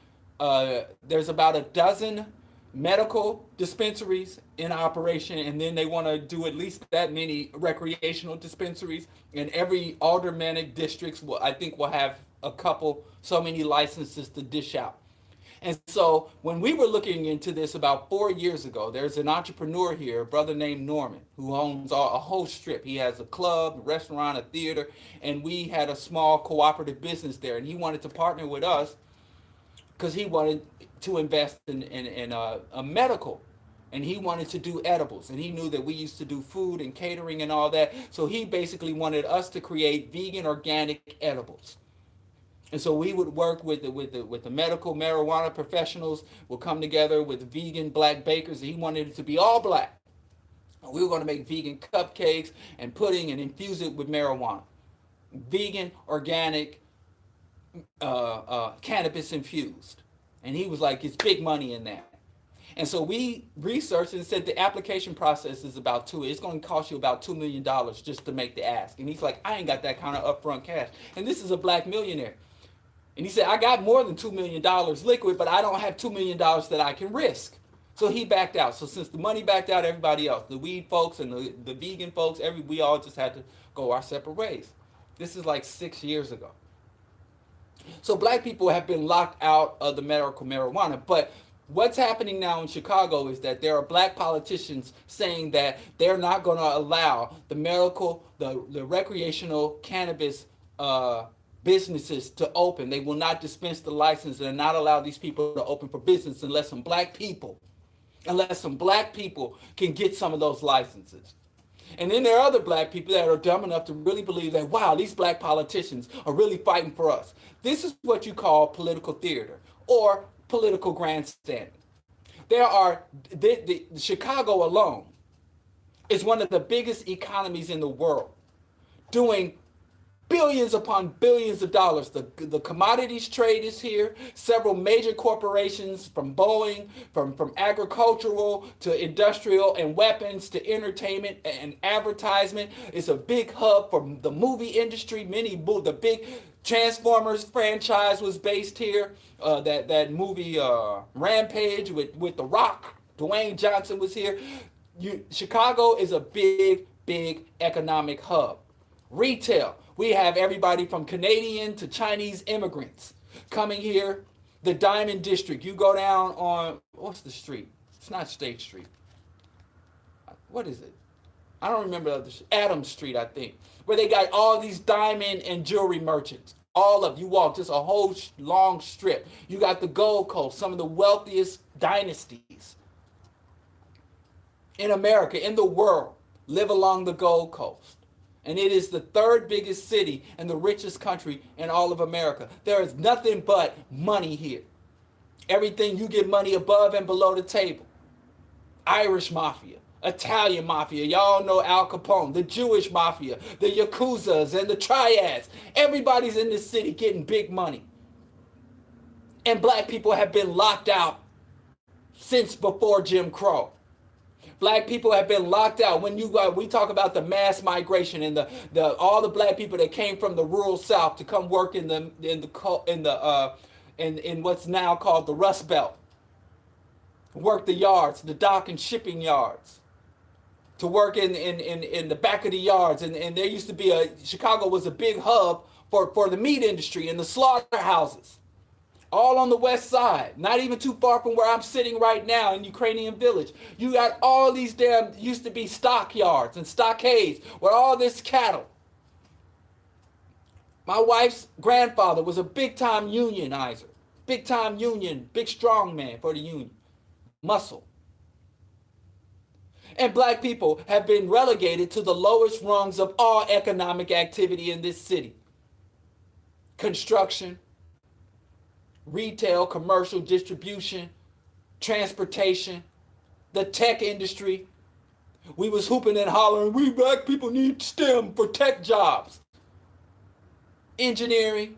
there's about a dozen medical dispensaries in operation, and then they want to do at least that many recreational dispensaries. And every aldermanic districts will, I think, will have a couple, so many licenses to dish out. And so when we were looking into this about 4 years ago, there's an entrepreneur here, a brother named Norman, who owns a whole strip. He has a club, a restaurant, a theater, and we had a small cooperative business there. And he wanted to partner with us because he wanted to invest in a medical, and he wanted to do edibles, and he knew that we used to do food and catering and all that. So he basically wanted us to create vegan organic edibles. And so we would work with the medical marijuana professionals. We'll come together with vegan black bakers. He wanted it to be all black. We were going to make vegan cupcakes and pudding and infuse it with marijuana. Vegan, organic, cannabis infused. And he was like, it's big money in that. And so we researched and said the application process is about it's going to cost you about $2 million just to make the ask. And he's like, I ain't got that kind of upfront cash. And this is a black millionaire. And he said, I got more than $2 million liquid, but I don't have $2 million that I can risk. So he backed out. So since the money backed out, everybody else, the weed folks and the vegan folks, we all just had to go our separate ways. This is like 6 years ago. So black people have been locked out of the medical marijuana. But what's happening now in Chicago is that there are black politicians saying that they're not going to allow the recreational cannabis businesses to open. They will not dispense the license and not allow these people to open for business unless some black people can get some of those licenses. And then there are other black people that are dumb enough to really believe that, wow, these black politicians are really fighting for us. This is what you call political theater or political grandstanding. The Chicago alone is one of the biggest economies in the world, doing billions upon billions of dollars. The commodities trade is here. Several major corporations, from Boeing, from agricultural to industrial and weapons to entertainment and advertisement. It's a big hub for the movie industry. The big Transformers franchise was based here. That movie Rampage with The Rock, Dwayne Johnson was here. Chicago is a big economic hub. Retail. We have everybody from Canadian to Chinese immigrants coming here. The Diamond District. You go down on, what's the street? It's not State Street. What is it? I don't remember. Adams Street, I think. Where they got all these diamond and jewelry merchants. All of you walk just a whole long strip. You got the Gold Coast, some of the wealthiest dynasties in America, in the world, live along the Gold Coast. And it is the third biggest city and the richest country in all of America. There is nothing but money here. Everything, you get money above and below the table. Irish mafia, Italian mafia, y'all know Al Capone, the Jewish mafia, the Yakuzas and the Triads. Everybody's in this city getting big money. And black people have been locked out since before Jim Crow. Black people have been locked out. When we talk about the mass migration and the all the black people that came from the rural South to come work in what's now called the Rust Belt, work the yards, the dock and shipping yards, to work in the back of the yards. And there used to be Chicago was a big hub for the meat industry and the slaughterhouses, all on the west side, not even too far from where I'm sitting right now in Ukrainian Village. You got all these used to be stockyards and stockades with all this cattle. My wife's grandfather was a big-time unionizer, big-time union, big strong man for the union, muscle. And black people have been relegated to the lowest rungs of all economic activity in this city. Construction, retail, commercial, distribution, transportation, the tech industry. We was hooping and hollering, we black people need STEM for tech jobs. Engineering.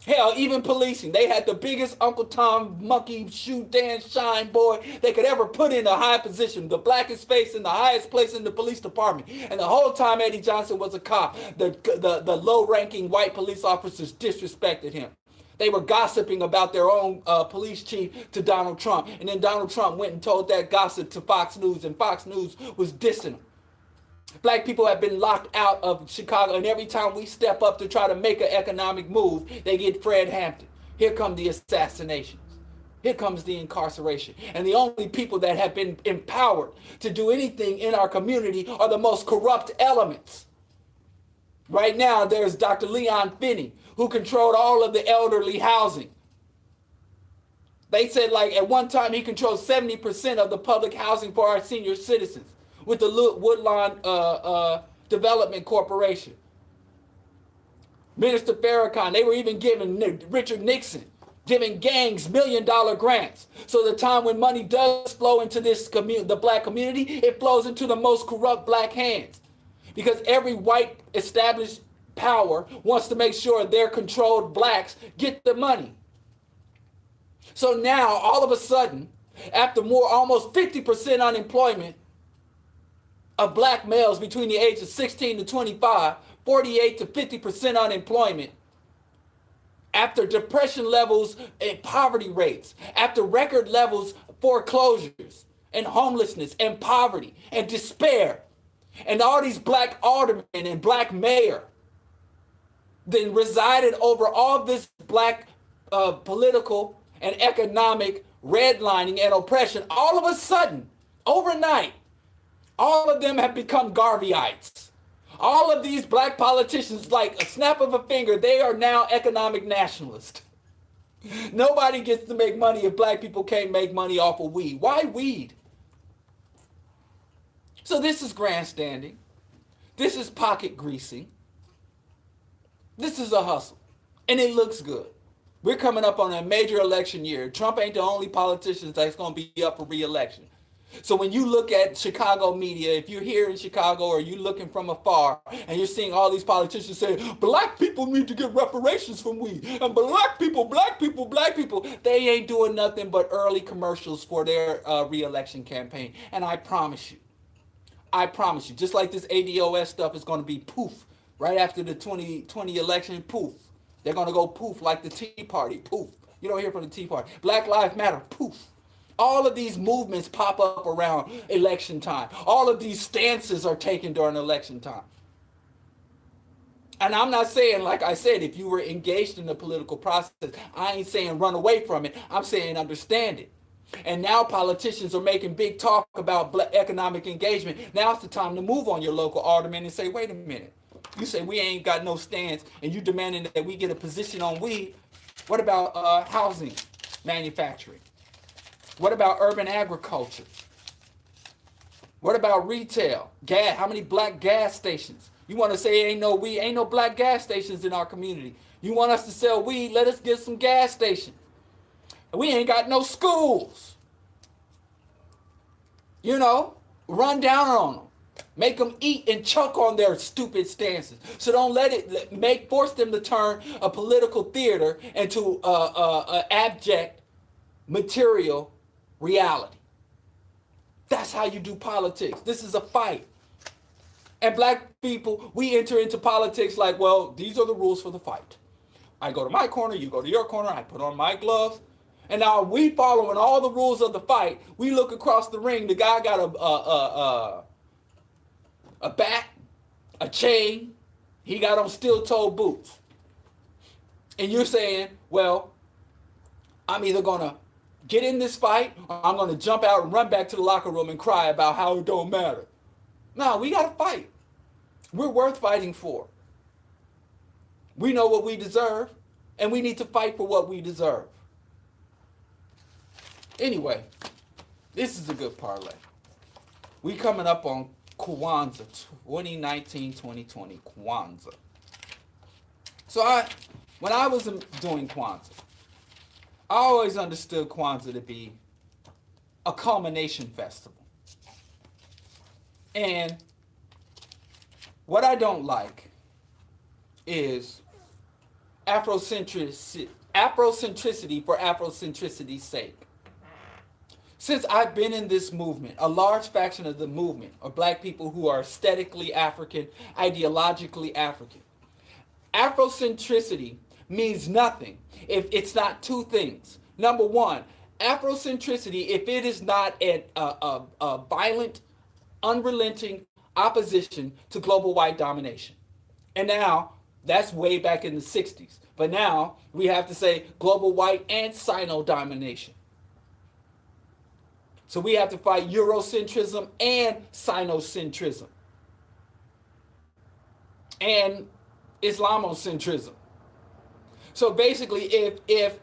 Hell, even policing. They had the biggest Uncle Tom monkey shoe dance shine boy they could ever put in a high position. The blackest face in the highest place in the police department. And the whole time Eddie Johnson was a cop, the low-ranking white police officers disrespected him. They were gossiping about their own police chief to Donald Trump. And then Donald Trump went and told that gossip to Fox News, and Fox News was dissing him. Black people have been locked out of Chicago, and every time we step up to try to make an economic move, they get Fred Hampton. Here come the assassinations. Here comes the incarceration. And the only people that have been empowered to do anything in our community are the most corrupt elements. Right now, there's Dr. Leon Finney, who controlled all of the elderly housing. They said, like, at one time he controlled 70% of the public housing for our senior citizens with the Woodlawn Development Corporation. Minister Farrakhan, they were even giving Richard Nixon, giving gangs $1 million grants. So the time when money does flow into the black community, it flows into the most corrupt black hands. Because every white established power wants to make sure their controlled blacks get the money. So now, all of a sudden, after almost 50% unemployment of black males between the age of 16 to 25, 48 to 50% unemployment, after depression levels and poverty rates, after record levels of foreclosures and homelessness and poverty and despair, and all these black aldermen and black mayor then resided over all this black political and economic redlining and oppression, all of a sudden, overnight, all of them have become Garveyites. All of these black politicians, like a snap of a finger, they are now economic nationalists. Nobody gets to make money if black people can't make money off of weed. Why weed? So this is grandstanding. This is pocket greasing. This is a hustle. And it looks good. We're coming up on a major election year. Trump ain't the only politician that's going to be up for re-election. So when you look at Chicago media, if you're here in Chicago or you're looking from afar and you're seeing all these politicians say, black people need to get reparations from weed, and black people, they ain't doing nothing but early commercials for their re-election campaign. And I promise you, just like this ADOS stuff is going to be poof right after the 2020 election, poof. They're going to go poof like the Tea Party, poof. You don't hear from the Tea Party. Black Lives Matter, poof. All of these movements pop up around election time. All of these stances are taken during election time. And I'm not saying, like I said, if you were engaged in the political process, I ain't saying run away from it. I'm saying understand it. And now politicians are making big talk about economic engagement. Now it's the time to move on your local alderman and say, wait a minute. You say we ain't got no stance and you demanding that we get a position on weed. What about housing, manufacturing? What about urban agriculture? What about retail? Gas? How many black gas stations? You want to say ain't no weed, ain't no black gas stations in our community. You want us to sell weed, let us get some gas stations. We ain't got no schools. You know, run down on them. Make them eat and choke on their stupid stances. So don't let it force them to turn a political theater into abject material reality. That's how you do politics. This is a fight. And black people, we enter into politics like, well, these are the rules for the fight. I go to my corner, you go to your corner, I put on my gloves. And now we following all the rules of the fight. We look across the ring. The guy got a bat, a chain. He got on steel-toed boots. And you're saying, well, I'm either going to get in this fight or I'm going to jump out and run back to the locker room and cry about how it don't matter. No, we got to fight. We're worth fighting for. We know what we deserve, and we need to fight for what we deserve. Anyway, this is a good parlay. We coming up on Kwanzaa, 2019-2020 Kwanzaa. So when I was doing Kwanzaa, I always understood Kwanzaa to be a culmination festival. And what I don't like is Afrocentricity for Afrocentricity's sake. Since I've been in this movement, a large faction of the movement are black people who are aesthetically African, ideologically African. Afrocentricity means nothing if it's not two things. Number one, Afrocentricity, if it is not a violent, unrelenting opposition to global white domination. And now, that's way back in the 60s. But now, we have to say global white and Sino domination. So we have to fight Eurocentrism and Sinocentrism. And Islamocentrism. So basically, if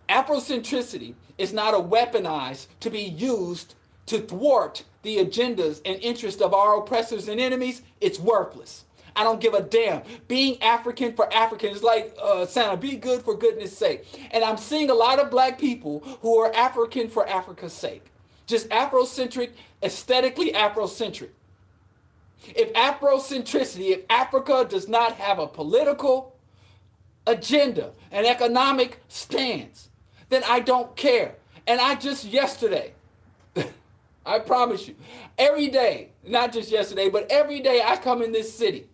Afrocentricity is not a weaponized to be used to thwart the agendas and interests of our oppressors and enemies, it's worthless. I don't give a damn. Being African for Africans is like Santa, be good for goodness sake. And I'm seeing a lot of black people who are African for Africa's sake. Just Afrocentric, aesthetically Afrocentric. If Afrocentricity, if Africa does not have a political agenda, an economic stance, then I don't care. And I just yesterday, I promise you, every day, not just yesterday, but every day I come in this city,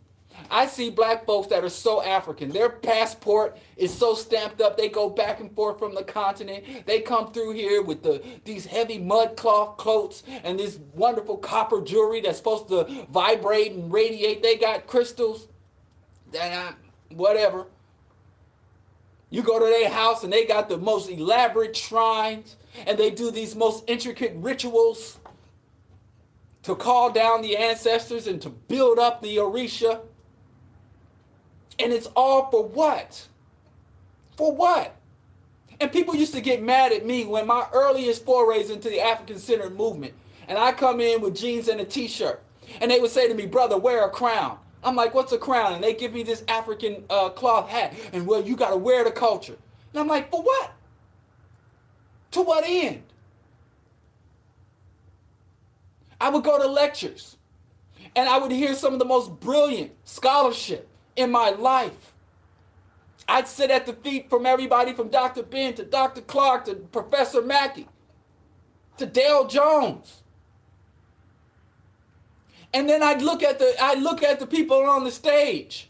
I see black folks that are so African. Their passport is so stamped up. They go back and forth from the continent. They come through here with these heavy mud cloth coats and this wonderful copper jewelry that's supposed to vibrate and radiate. They got crystals, whatever. You go to their house and they got the most elaborate shrines and they do these most intricate rituals to call down the ancestors and to build up the Orisha. And it's all for what? For what? And people used to get mad at me when my earliest forays into the African-centered movement, and I come in with jeans and a t-shirt, and they would say to me, brother, wear a crown. I'm like, what's a crown? And they give me this African cloth hat, and well, you got to wear the culture. And I'm like, for what? To what end? I would go to lectures, and I would hear some of the most brilliant scholarship in my life. I'd sit at the feet from everybody from Dr. Ben to Dr. Clark to Professor Mackey to Dale Jones. And then I'd look at the people on the stage.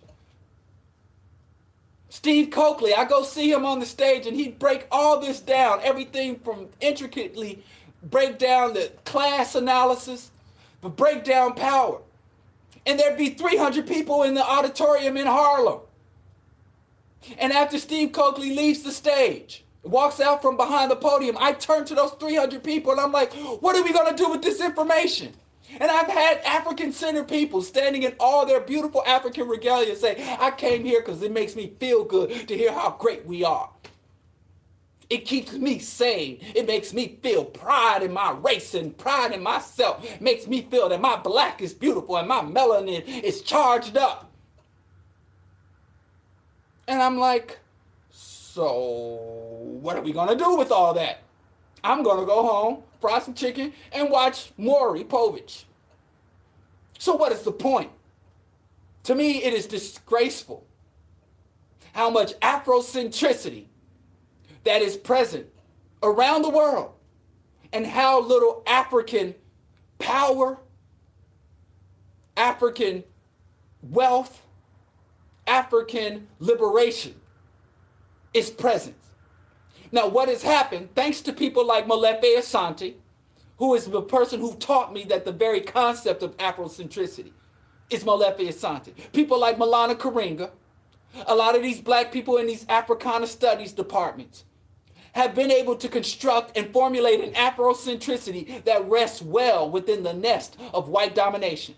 Steve Coakley, I go see him on the stage and he'd break all this down, everything from intricately break down the class analysis, but break down power. And there'd be 300 people in the auditorium in Harlem. And after Steve Coakley leaves the stage, walks out from behind the podium, I turn to those 300 people and I'm like, what are we going to do with this information? And I've had African-centered people standing in all their beautiful African regalia say, I came here because it makes me feel good to hear how great we are. It keeps me sane. It makes me feel pride in my race and pride in myself. It makes me feel that my black is beautiful and my melanin is charged up. And I'm like, so what are we going to do with all that? I'm going to go home, fry some chicken, and watch Maury Povich. So what is the point? To me, it is disgraceful how much Afrocentricity that is present around the world. and how little African power, African wealth, African liberation is present. Now, what has happened, thanks to people like Molefe Asante, who is the person who taught me that the very concept of Afrocentricity is Molefe Asante. People like Malana Karinga, a lot of these black people in these Africana studies departments have been able to construct and formulate an Afrocentricity that rests well within the nest of white domination.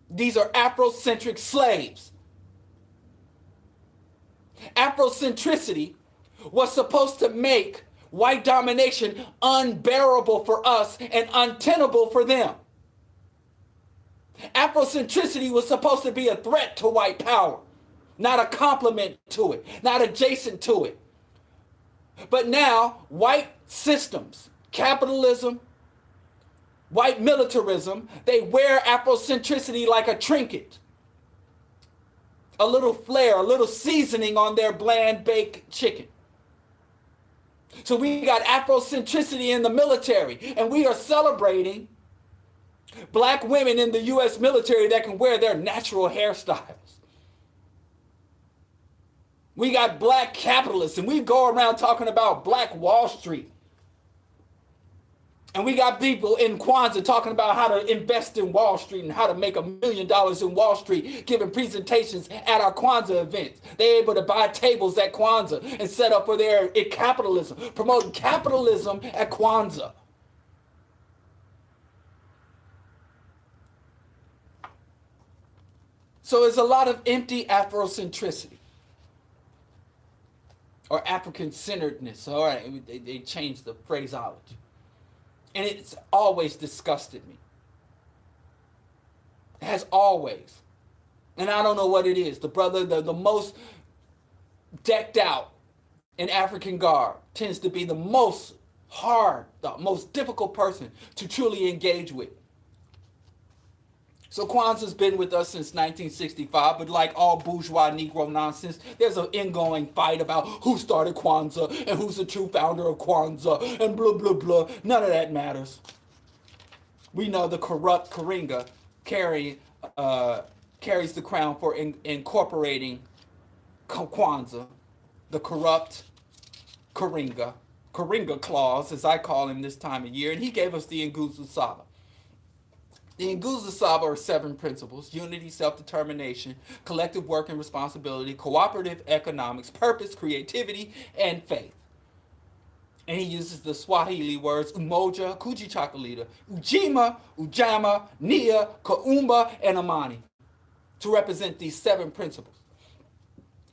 These are Afrocentric slaves. Afrocentricity was supposed to make white domination unbearable for us and untenable for them. Afrocentricity was supposed to be a threat to white power, not a complement to it, not adjacent to it. But now, white systems, capitalism, white militarism, they wear Afrocentricity like a trinket. A little flair, a little seasoning on their bland baked chicken. So we got Afrocentricity in the military, and we are celebrating black women in the U.S. military that can wear their natural hairstyles. We got black capitalists, and we go around talking about Black Wall Street. And we got people in Kwanzaa talking about how to invest in Wall Street and how to make $1 million in Wall Street, giving presentations at our Kwanzaa events. They're able to buy tables at Kwanzaa and set up for their capitalism, promoting capitalism at Kwanzaa. So there's a lot of empty Afrocentricity or African-centeredness. All right, they changed the phraseology. And it's always disgusted me. It has always. And I don't know what it is. The brother, the most decked out in African garb tends to be the most hard, the most difficult person to truly engage with. So Kwanzaa's been with us since 1965, but like all bourgeois Negro nonsense, there's an ingoing fight about who started Kwanzaa and who's the true founder of Kwanzaa and blah, blah, blah. None of that matters. We know the corrupt Karinga carries the crown for incorporating Kwanzaa, the corrupt Karinga Claus, as I call him this time of year, and he gave us the Nguzo Saba. The Nguzo Saba are 7 principles: unity, self-determination, collective work and responsibility, cooperative economics, purpose, creativity, and faith. And he uses the Swahili words umoja, kujichakalita, ujima, ujama, nia, kaumba, and amani to represent these 7 principles.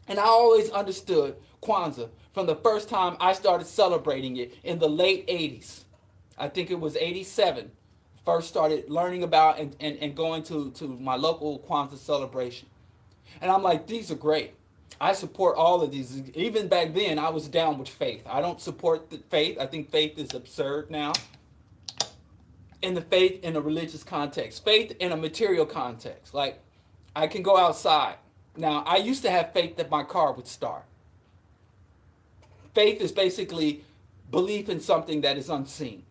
And I always understood Kwanzaa from the first time I started celebrating it in the late 80s. I think it was 87. First started learning about and going to my local Kwanzaa celebration. And I'm like, these are great. I support all of these. Even back then, I was down with faith. I don't support the faith. I think faith is absurd now. In the faith in a religious context. Faith in a material context. Like, I can go outside. Now, I used to have faith that my car would start. Faith is basically belief in something that is unseen.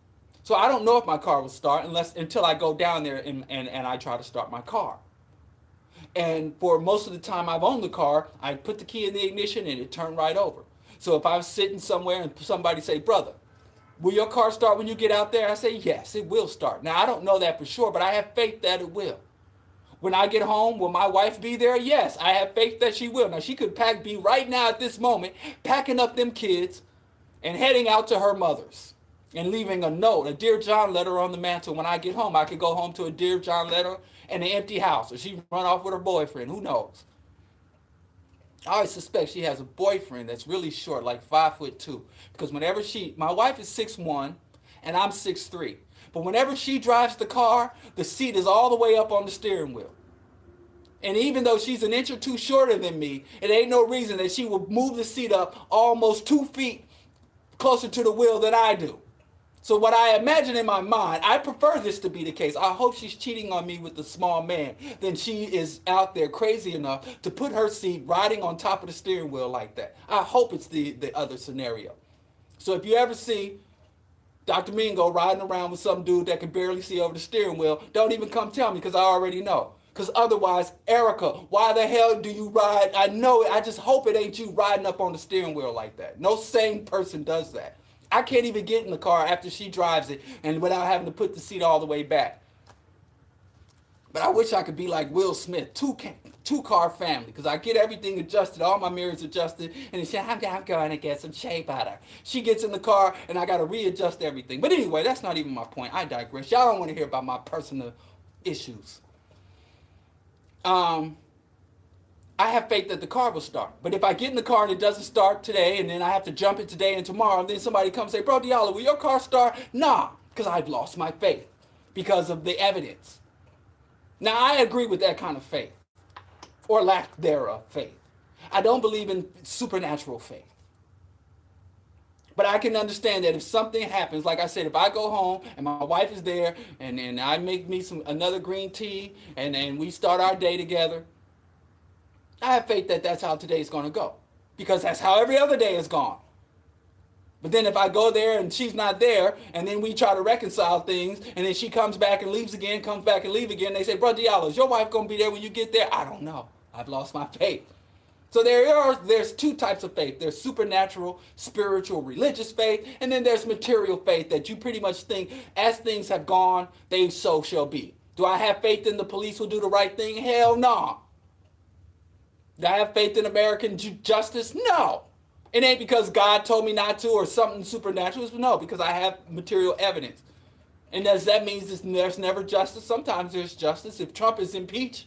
So I don't know if my car will start until I go down there and I try to start my car. And for most of the time I've owned the car, I put the key in the ignition and it turned right over. So if I was sitting somewhere and somebody say, brother, will your car start when you get out there? I say, yes, it will start. Now, I don't know that for sure, but I have faith that it will. When I get home, will my wife be there? Yes, I have faith that she will. Now, she could be right now at this moment, packing up them kids and heading out to her mother's. And leaving a note, a Dear John letter on the mantle. When I get home, I could go home to a Dear John letter and an empty house. Or she run off with her boyfriend. Who knows? I always suspect she has a boyfriend that's really short, like 5'2". Because whenever my wife is 6'1", and I'm 6'3". But whenever she drives the car, the seat is all the way up on the steering wheel. And even though she's an inch or two shorter than me, it ain't no reason that she will move the seat up almost 2 feet closer to the wheel than I do. So what I imagine in my mind, I prefer this to be the case. I hope she's cheating on me with the small man than she is out there crazy enough to put her seat riding on top of the steering wheel like that. I hope it's the other scenario. So if you ever see Dr. Mingo riding around with some dude that can barely see over the steering wheel, don't even come tell me because I already know. Because otherwise, Erica, why the hell do you ride? I know it. I just hope it ain't you riding up on the steering wheel like that. No sane person does that. I can't even get in the car after she drives it and without having to put the seat all the way back. But I wish I could be like Will Smith, two car family, because I get everything adjusted, all my mirrors adjusted, and she, I'm going to get some shape out of her. She gets in the car, and I got to readjust everything. But anyway, that's not even my point. I digress. Y'all don't want to hear about my personal issues. I have faith that the car will start. But if I get in the car and it doesn't start today, and then I have to jump it today and tomorrow, and then somebody comes and say, bro, Diallo, will your car start? Nah, because I've lost my faith because of the evidence. Now, I agree with that kind of faith, or lack thereof faith. I don't believe in supernatural faith. But I can understand that if something happens, like I said, if I go home and my wife is there and I make me another green tea and we start our day together, I have faith that that's how today's going to go. Because that's how every other day is gone. But then if I go there and she's not there, and then we try to reconcile things, and then she comes back and leaves again, comes back and leaves again, they say, Bro Diallo, is your wife going to be there when you get there? I don't know. I've lost my faith. So there's two types of faith. There's supernatural, spiritual, religious faith, and then there's material faith that you pretty much think as things have gone, they so shall be. Do I have faith in the police will do the right thing? Hell no. Do I have faith in American justice? No. It ain't because God told me not to or something supernatural. No, because I have material evidence. And does that mean there's never justice? Sometimes there's justice if Trump is impeached.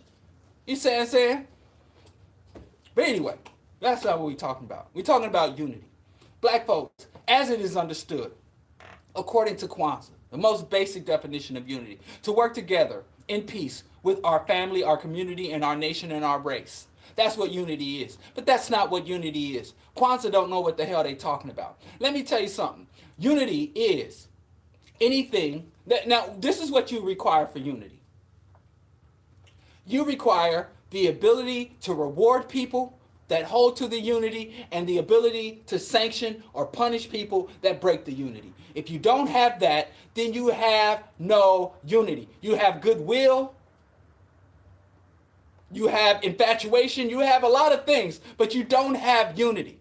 You see what I'm saying? But anyway, that's not what we're talking about. We're talking about unity. Black folks, as it is understood, according to Kwanzaa, the most basic definition of unity, to work together in peace with our family, our community, and our nation and our race. That's what unity is. But that's not what unity is. Kwanzaa don't know what the hell they talking about. Let me tell you something. Unity is anything that, now this is what you require for unity. You require the ability to reward people that hold to the unity and the ability to sanction or punish people that break the unity. If you don't have that, then you have no unity. You have goodwill. You have infatuation, you have a lot of things, but you don't have unity.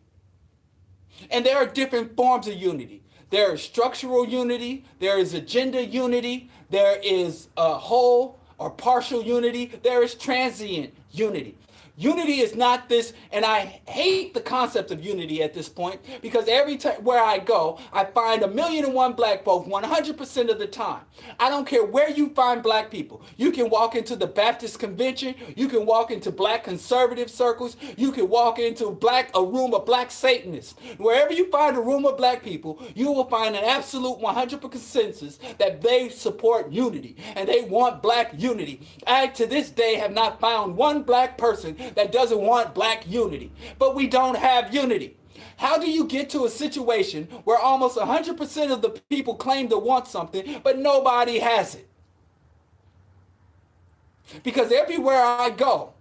And there are different forms of unity. There is structural unity, there is agenda unity, there is whole or partial unity, there is transient unity. Unity is not this, and I hate the concept of unity at this point because every time where I go, I find 1,000,001 black folks 100% of the time. I don't care where you find black people. You can walk into the Baptist convention, you can walk into black conservative circles, you can walk into a room of black Satanists. Wherever you find a room of black people, you will find an absolute 100% consensus that they support unity and they want black unity. I, to this day, have not found one black person that doesn't want black unity. But we don't have unity. How do you get to a situation where almost 100% of the people claim to want something, but nobody has it? Because everywhere I go,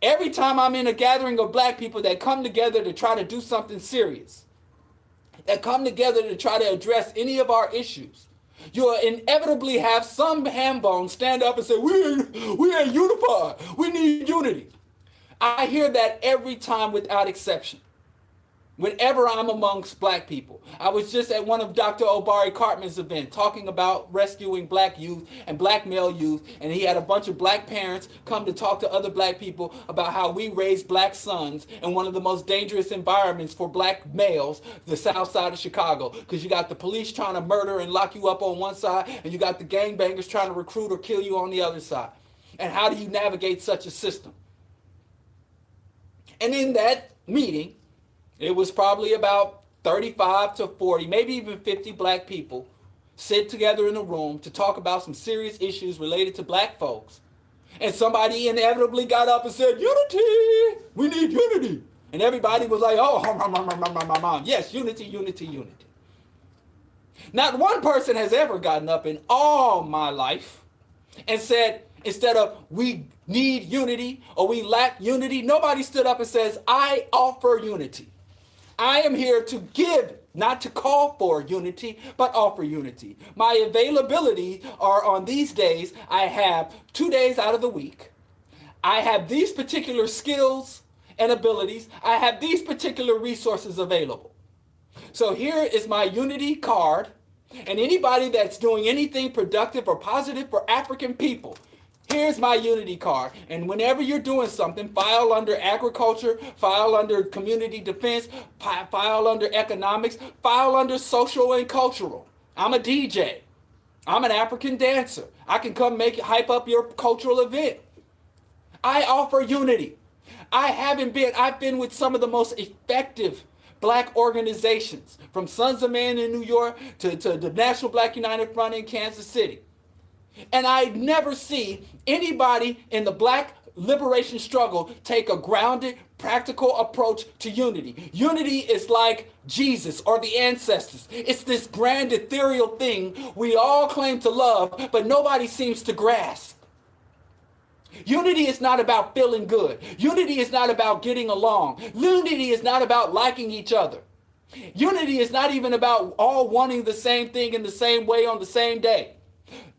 every time I'm in a gathering of black people that come together to try to do something serious, that come together to try to address any of our issues, you'll inevitably have some ham bone stand up and say, we ain't unified. We need unity. I hear that every time without exception. Whenever I'm amongst black people. I was just at one of Dr. Obari Cartman's events talking about rescuing black youth and black male youth, and he had a bunch of black parents come to talk to other black people about how we raise black sons in one of the most dangerous environments for black males, the south side of Chicago, because you got the police trying to murder and lock you up on one side, and you got the gangbangers trying to recruit or kill you on the other side. And how do you navigate such a system? And in that meeting, it was probably about 35 to 40, maybe even 50 black people sit together in a room to talk about some serious issues related to black folks. And somebody inevitably got up and said, unity, we need unity. And everybody was like, oh, yes, unity, unity, unity. Not one person has ever gotten up in all my life and said, instead of we need unity or we lack unity, nobody stood up and says, I offer unity. I am here to give, not to call for unity, but offer unity. My availability are on these days. I have 2 days out of the week. I have these particular skills and abilities. I have these particular resources available. So here is my unity card. And anybody that's doing anything productive or positive for African people, here's my unity card. And whenever you're doing something, file under agriculture, file under community defense, file under economics, file under social and cultural. I'm a DJ. I'm an African dancer. I can come hype up your cultural event. I offer unity. I've been with some of the most effective black organizations, from Sons of Man in New York to the National Black United Front in Kansas City. And I never see anybody in the black liberation struggle take a grounded, practical approach to unity. Unity is like Jesus or the ancestors. It's this grand ethereal thing we all claim to love, but nobody seems to grasp. Unity is not about feeling good. Unity is not about getting along. Unity is not about liking each other. Unity is not even about all wanting the same thing in the same way on the same day.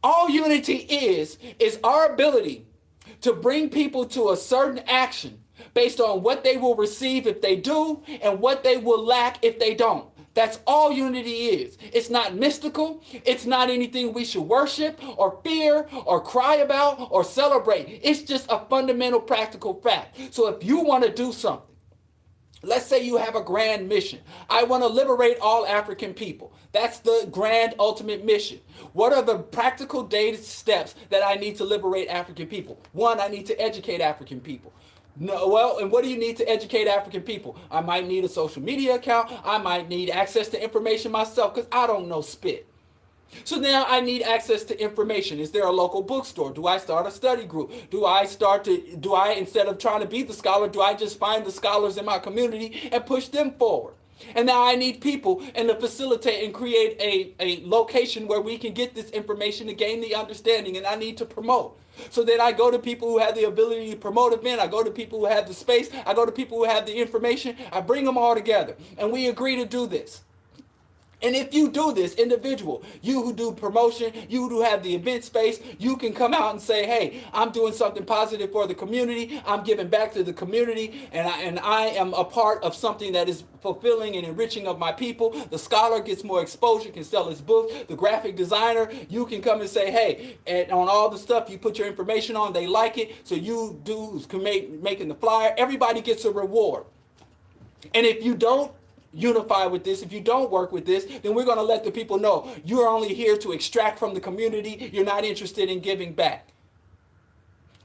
All unity is our ability to bring people to a certain action based on what they will receive if they do and what they will lack if they don't. That's all unity is. It's not mystical. It's not anything we should worship or fear or cry about or celebrate. It's just a fundamental practical fact. So if you want to do something, let's say you have a grand mission. I want to liberate all African people. That's the grand ultimate mission. What are the practical daily steps that I need to liberate African people? One, I need to educate African people. No, well, and what do you need to educate African people? I might need a social media account. I might need access to information myself because I don't know spit. So now I need access to information. Is there a local bookstore? Do I start a study group? Do I, instead of trying to be the scholar, do I just find the scholars in my community and push them forward? And now I need people and to facilitate and create a location where we can get this information to gain the understanding, and I need to promote. So then I go to people who have the ability to promote event. I go to people who have the space. I go to people who have the information. I bring them all together, and we agree to do this. And if you do this, individual, you who do promotion, you who have the event space, you can come out and say, hey, I'm doing something positive for the community. I'm giving back to the community, and I am a part of something that is fulfilling and enriching of my people. The scholar gets more exposure, can sell his book. The graphic designer, you can come and say, hey, and on all the stuff you put your information on, they like it. So you do making the flyer. Everybody gets a reward. And if you don't unify with this, if you don't work with this, then we're going to let the people know you're only here to extract from the community. You're not interested in giving back.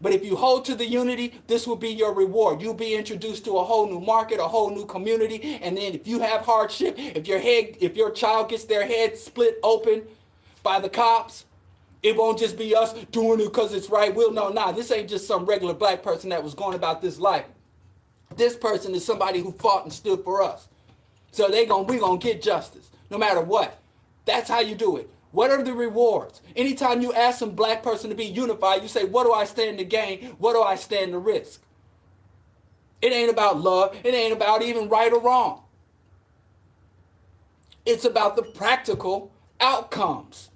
But if you hold to the unity, this will be your reward. You'll be introduced to a whole new market, a whole new community. And then if you have hardship, if your child gets their head split open by the cops, it won't just be us doing it because it's right. We'll know, this ain't just some regular black person that was going about this life. This person is somebody who fought and stood for us. So we're going to get justice, no matter what. That's how you do it. What are the rewards? Anytime you ask some black person to be unified, you say, what do I stand to gain? What do I stand to risk? It ain't about love. It ain't about even right or wrong. It's about the practical outcomes.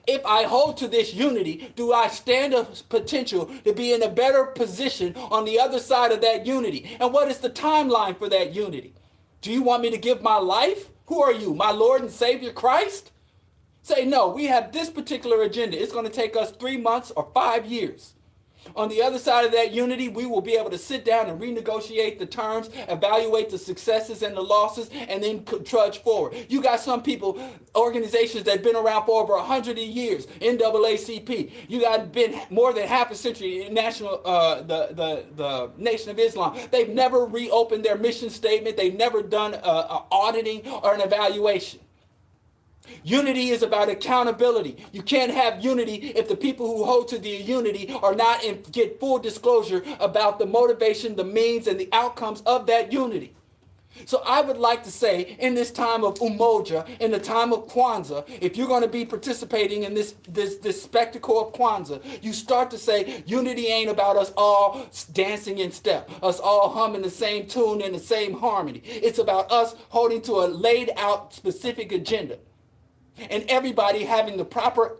If I hold to this unity, do I stand a potential to be in a better position on the other side of that unity? And what is the timeline for that unity? Do you want me to give my life? Who are you, my Lord and Savior Christ? Say, no, we have this particular agenda. It's going to take us 3 months or 5 years. On the other side of that unity, we will be able to sit down and renegotiate the terms, evaluate the successes and the losses, and then trudge forward. You got some people, organizations that have been around for over 100 years, NAACP. You got been more than half a century in the Nation of Islam. They've never reopened their mission statement. They've never done an auditing or an evaluation. Unity is about accountability. You can't have unity if the people who hold to the unity are not and get full disclosure about the motivation, the means, and the outcomes of that unity. So I would like to say, in this time of Umoja, in the time of Kwanzaa, if you're going to be participating in this spectacle of Kwanzaa, you start to say unity ain't about us all dancing in step, us all humming the same tune in the same harmony. It's about us holding to a laid out specific agenda, and everybody having the proper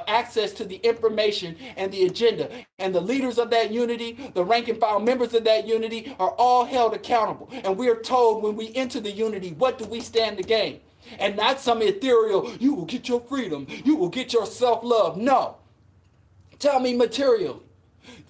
access to the information and the agenda. And the leaders of that unity, the rank and file members of that unity, are all held accountable. And we are told when we enter the unity, what do we stand to gain? And not some ethereal, you will get your freedom, you will get your self-love. No. Tell me materially.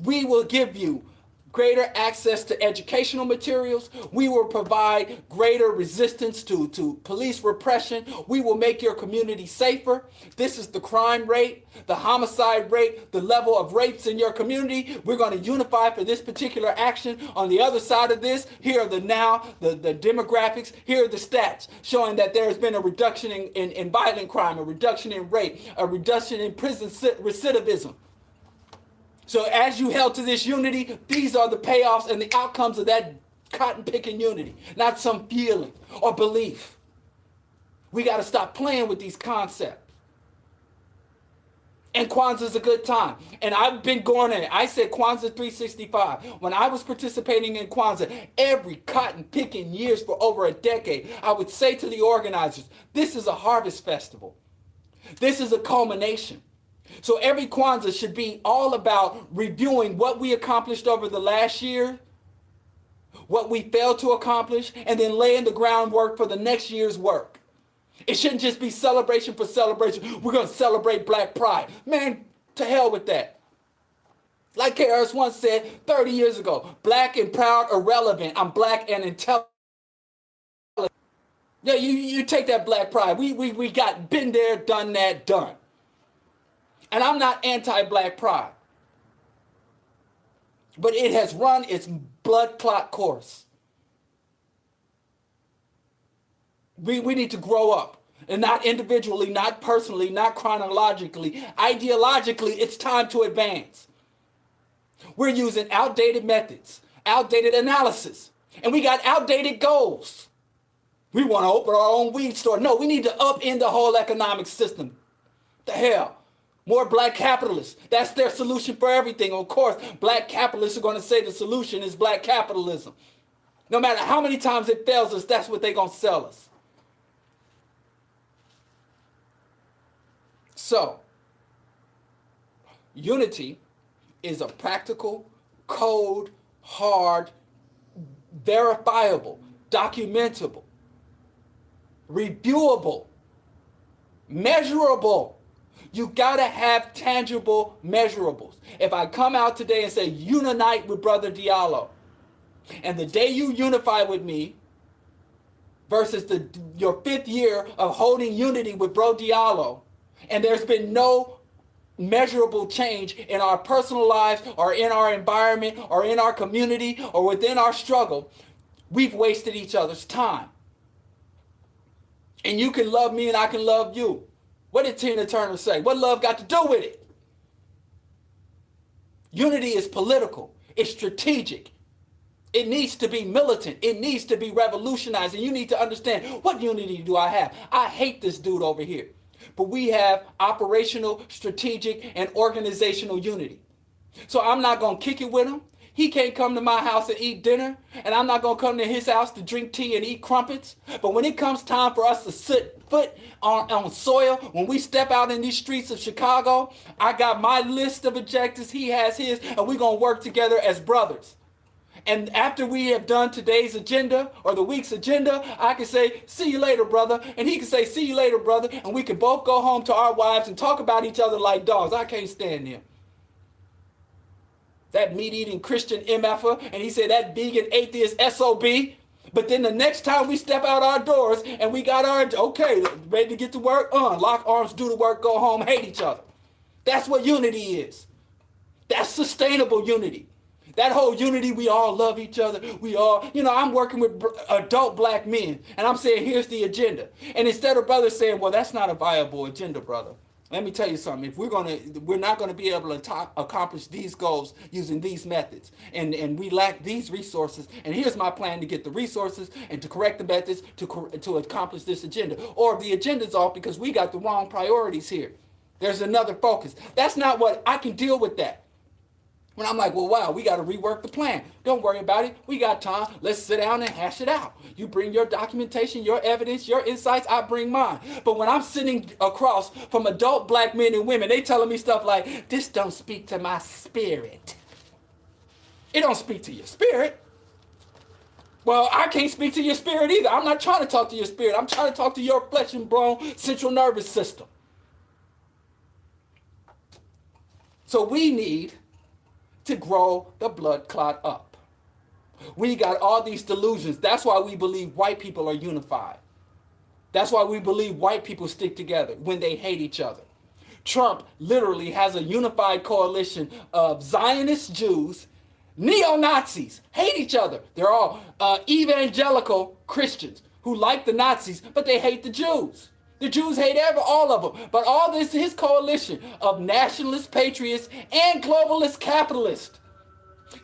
We will give you greater access to educational materials. We will provide greater resistance to police repression. We will make your community safer. This is the crime rate, the homicide rate, the level of rapes in your community. We're going to unify for this particular action. On the other side of this, here are the demographics, here are the stats showing that there has been a reduction in violent crime, a reduction in rape, a reduction in prison recidivism. So as you held to this unity, these are the payoffs and the outcomes of that cotton-picking unity, not some feeling or belief. We got to stop playing with these concepts. And Kwanzaa is a good time. And I've been going in it. I said Kwanzaa 365. When I was participating in Kwanzaa, every cotton-picking years for over a decade, I would say to the organizers, this is a harvest festival. This is a culmination. So every Kwanzaa should be all about reviewing what we accomplished over the last year, what we failed to accomplish, and then laying the groundwork for the next year's work. It shouldn't just be celebration for celebration. We're going to celebrate Black Pride. Man, to hell with that. Like KRS once said 30 years ago, black and proud, irrelevant. I'm black and intelligent. Yeah, you take that Black Pride. We got been there, done that, done. And I'm not anti-Black pride. But it has run its blood clot course. We need to grow up. And not individually, not personally, not chronologically. Ideologically, it's time to advance. We're using outdated methods, outdated analysis. And we got outdated goals. We want to open our own weed store. No, we need to upend the whole economic system. The hell? More black capitalists. That's their solution for everything. Of course, black capitalists are going to say the solution is black capitalism. No matter how many times it fails us, that's what they're going to sell us. So, unity is a practical, code, hard, verifiable, documentable, reviewable, measurable. You gotta have tangible measurables. If I come out today and say, unite with Brother Diallo, and the day you unify with me versus your 5th year of holding unity with Bro Diallo, and there's been no measurable change in our personal lives or in our environment or in our community or within our struggle, we've wasted each other's time. And you can love me and I can love you. What did Tina Turner say? What love got to do with it? Unity is political. It's strategic. It needs to be militant. It needs to be revolutionized. And you need to understand, what unity do I have? I hate this dude over here. But we have operational, strategic, and organizational unity. So I'm not going to kick it with him. He can't come to my house and eat dinner, and I'm not going to come to his house to drink tea and eat crumpets. But when it comes time for us to set foot on soil, when we step out in these streets of Chicago, I got my list of objectives, he has his, and we're going to work together as brothers. And after we have done today's agenda or the week's agenda, I can say, see you later, brother. And he can say, see you later, brother. And we can both go home to our wives and talk about each other like dogs. I can't stand him. That meat-eating Christian MFer, and he said that vegan atheist SOB. But then the next time we step out our doors and we got our, okay, ready to get to work, lock arms, do the work, go home, hate each other. That's what unity is. That's sustainable unity. That whole unity, we all love each other. We all, I'm working with adult black men, and I'm saying, here's the agenda. And instead of brothers saying, well, that's not a viable agenda, brother. Let me tell you something. If we're not gonna be able to accomplish these goals using these methods, and we lack these resources. And here's my plan to get the resources and to correct the methods to accomplish this agenda. Or the agenda's off because we got the wrong priorities here. There's another focus. That's not what I can deal with that. When I'm like, well, wow, we got to rework the plan. Don't worry about it. We got time. Let's sit down and hash it out. You bring your documentation, your evidence, your insights. I bring mine. But when I'm sitting across from adult black men and women, they telling me stuff like, this don't speak to my spirit. It don't speak to your spirit. Well, I can't speak to your spirit either. I'm not trying to talk to your spirit. I'm trying to talk to your flesh and bone central nervous system. So we need to grow the blood clot up. We got all these delusions. That's why we believe white people are unified. That's why we believe white people stick together when they hate each other. Trump literally has a unified coalition of Zionist Jews, neo-Nazis, hate each other. They're all evangelical Christians who like the Nazis, but they hate the Jews. The Jews hate all of them. But all this, his coalition of nationalist patriots and globalist capitalists.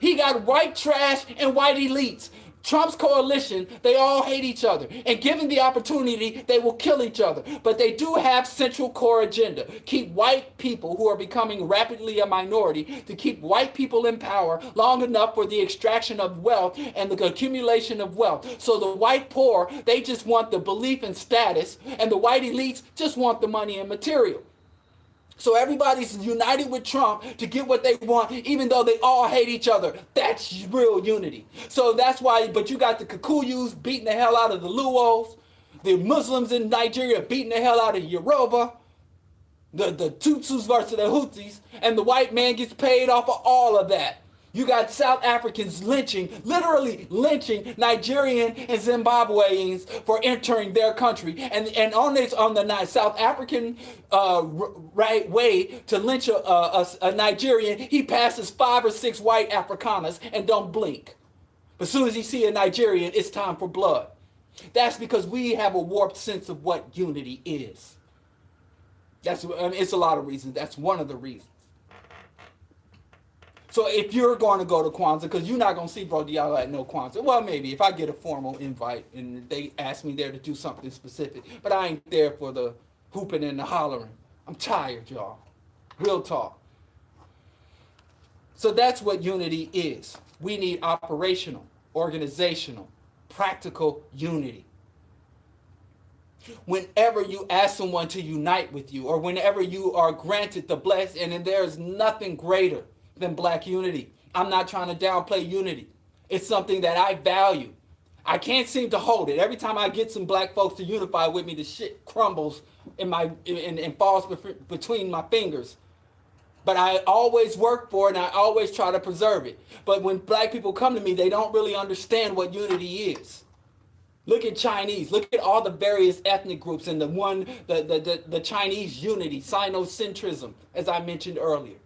He got white trash and white elites. Trump's coalition, they all hate each other. And given the opportunity, they will kill each other. But they do have central core agenda. Keep white people who are becoming rapidly a minority, to keep white people in power long enough for the extraction of wealth and the accumulation of wealth. So the white poor, they just want the belief and status, and the white elites just want the money and material. So everybody's united with Trump to get what they want, even though they all hate each other. That's real unity. So that's why, but you got the Kikuyus beating the hell out of the Luos, the Muslims in Nigeria beating the hell out of Yoruba, the Tutsis versus the Houthis, and the white man gets paid off of all of that. You got South Africans literally lynching Nigerian and Zimbabweans for entering their country. And on the South African right way to lynch a Nigerian, he passes 5 or 6 white Afrikaners and don't blink. But as soon as he see a Nigerian, it's time for blood. That's because we have a warped sense of what unity is. It's a lot of reasons. That's one of the reasons. So if you're going to go to Kwanzaa, because you're not going to see Bro Diallo at no Kwanzaa. Well, maybe if I get a formal invite and they ask me there to do something specific. But I ain't there for the hooping and the hollering. I'm tired, y'all. Real talk. So that's what unity is. We need operational, organizational, practical unity. Whenever you ask someone to unite with you, or whenever you are granted the blessing, and there is nothing greater than black unity. I'm not trying to downplay unity. It's something that I value. I can't seem to hold it. Every time I get some black folks to unify with me, the shit crumbles and falls between my fingers. But I always work for it, and I always try to preserve it. But when black people come to me, they don't really understand what unity is. Look at Chinese. Look at all the various ethnic groups and the Chinese unity, Sinocentrism, as I mentioned earlier.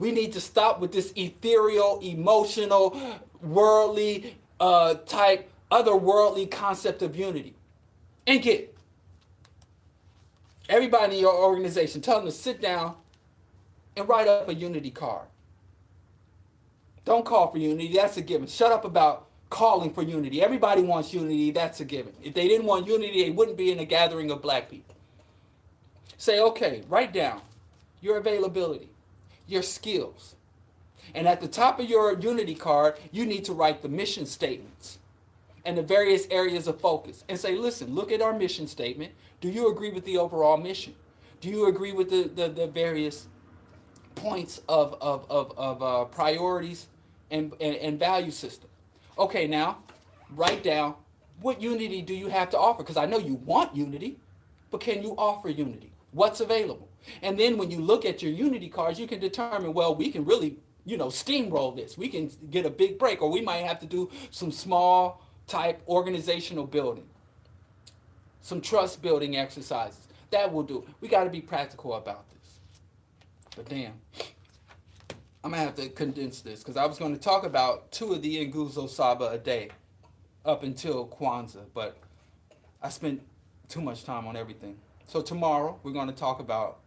We need to stop with this ethereal, emotional, worldly type, otherworldly concept of unity. And get everybody in your organization, tell them to sit down and write up a unity card. Don't call for unity, that's a given. Shut up about calling for unity. Everybody wants unity, that's a given. If they didn't want unity, they wouldn't be in a gathering of black people. Say, okay, write down your availability, your skills. And at the top of your unity card, you need to write the mission statements and the various areas of focus. And say, listen, look at our mission statement. Do you agree with the overall mission? Do you agree with the various points of priorities and value system? Okay, now, write down what unity do you have to offer? Because I know you want unity, but can you offer unity? What's available? And then when you look at your unity cards, you can determine, well, we can really, steamroll this. We can get a big break, or we might have to do some small type organizational building, some trust building exercises. That will do. We got to be practical about this. But damn, I'm going to have to condense this because I was going to talk about 2 of the Nguzo Saba a day up until Kwanzaa, but I spent too much time on everything. So tomorrow we're going to talk about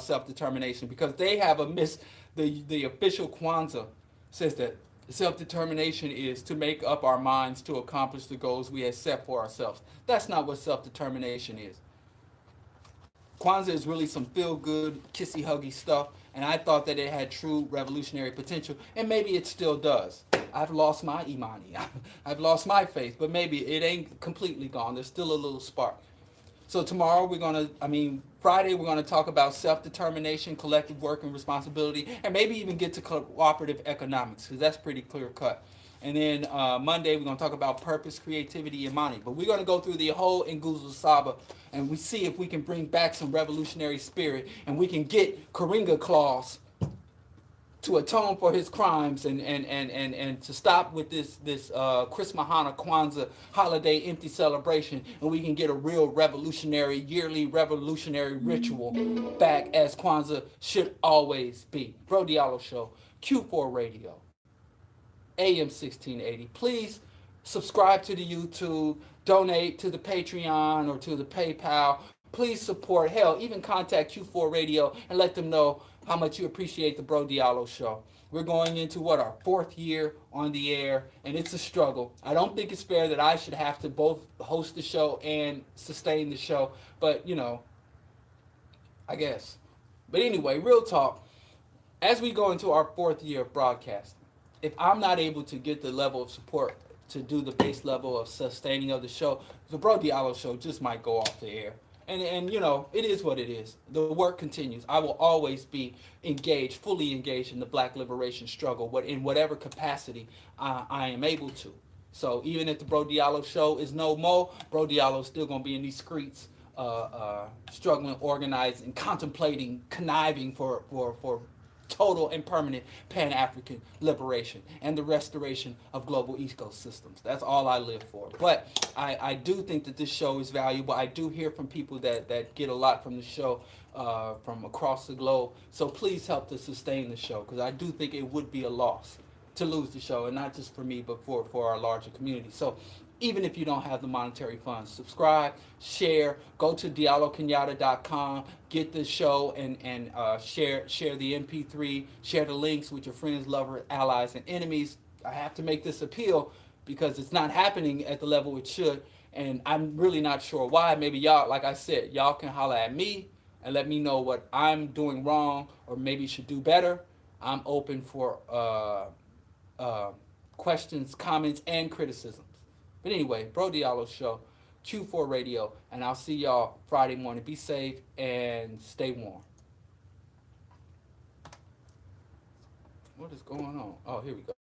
self-determination because they have a the official Kwanzaa says that self-determination is to make up our minds to accomplish the goals we have set for ourselves. That's not what self-determination is. Kwanzaa is really some feel-good, kissy-huggy stuff, and I thought that it had true revolutionary potential, and maybe it still does. I've lost my imani, I've lost my faith, but maybe it ain't completely gone. There's still a little spark. So tomorrow Friday we're gonna talk about self-determination, collective work and responsibility, and maybe even get to cooperative economics because that's pretty clear cut. And then Monday we're gonna talk about purpose, creativity, and money. But we're gonna go through the whole Nguzo Saba, and we see if we can bring back some revolutionary spirit, and we can get Karinga Claus to atone for his crimes and to stop with this Chris Mahana Kwanzaa holiday empty celebration, and we can get a real revolutionary yearly revolutionary ritual back as Kwanzaa should always be. Bro Diallo Show, Q4 Radio, AM 1680. Please subscribe to the YouTube, donate to the Patreon or to the PayPal. Please support, hell, even contact Q4 Radio and let them know how much you appreciate the Bro Diallo Show. We're going into our fourth year on the air, and it's a struggle. I don't think it's fair that I should have to both host the show and sustain the show, but I guess. But anyway, real talk. As we go into our fourth year of broadcasting, if I'm not able to get the level of support to do the base level of sustaining of the show, the Bro Diallo Show just might go off the air. And it is what it is. The work continues. I will always be engaged, fully engaged in the black liberation struggle, in whatever capacity I am able to. So even if the Bro Diallo Show is no more, Bro Diallo is still gonna be in these streets, struggling, organizing, contemplating, conniving for total and permanent Pan-African liberation and the restoration of global ecosystems. That's all I live for. But I do think that this show is valuable. I do hear from people that get a lot from the show from across the globe. So please help to sustain the show because I do think it would be a loss to lose the show, and not just for me, but for our larger community. So even if you don't have the monetary funds, subscribe, share, go to diallokenyatta.com, get the show and share the MP3, share the links with your friends, lovers, allies, and enemies. I have to make this appeal because it's not happening at the level it should, and I'm really not sure why. Maybe y'all, like I said, y'all can holler at me and let me know what I'm doing wrong or maybe should do better. I'm open for uh, questions, comments, and criticisms. But anyway, Bro Diallo Show, Q4 Radio, and I'll see y'all Friday morning. Be safe and stay warm. What is going on? Oh, here we go.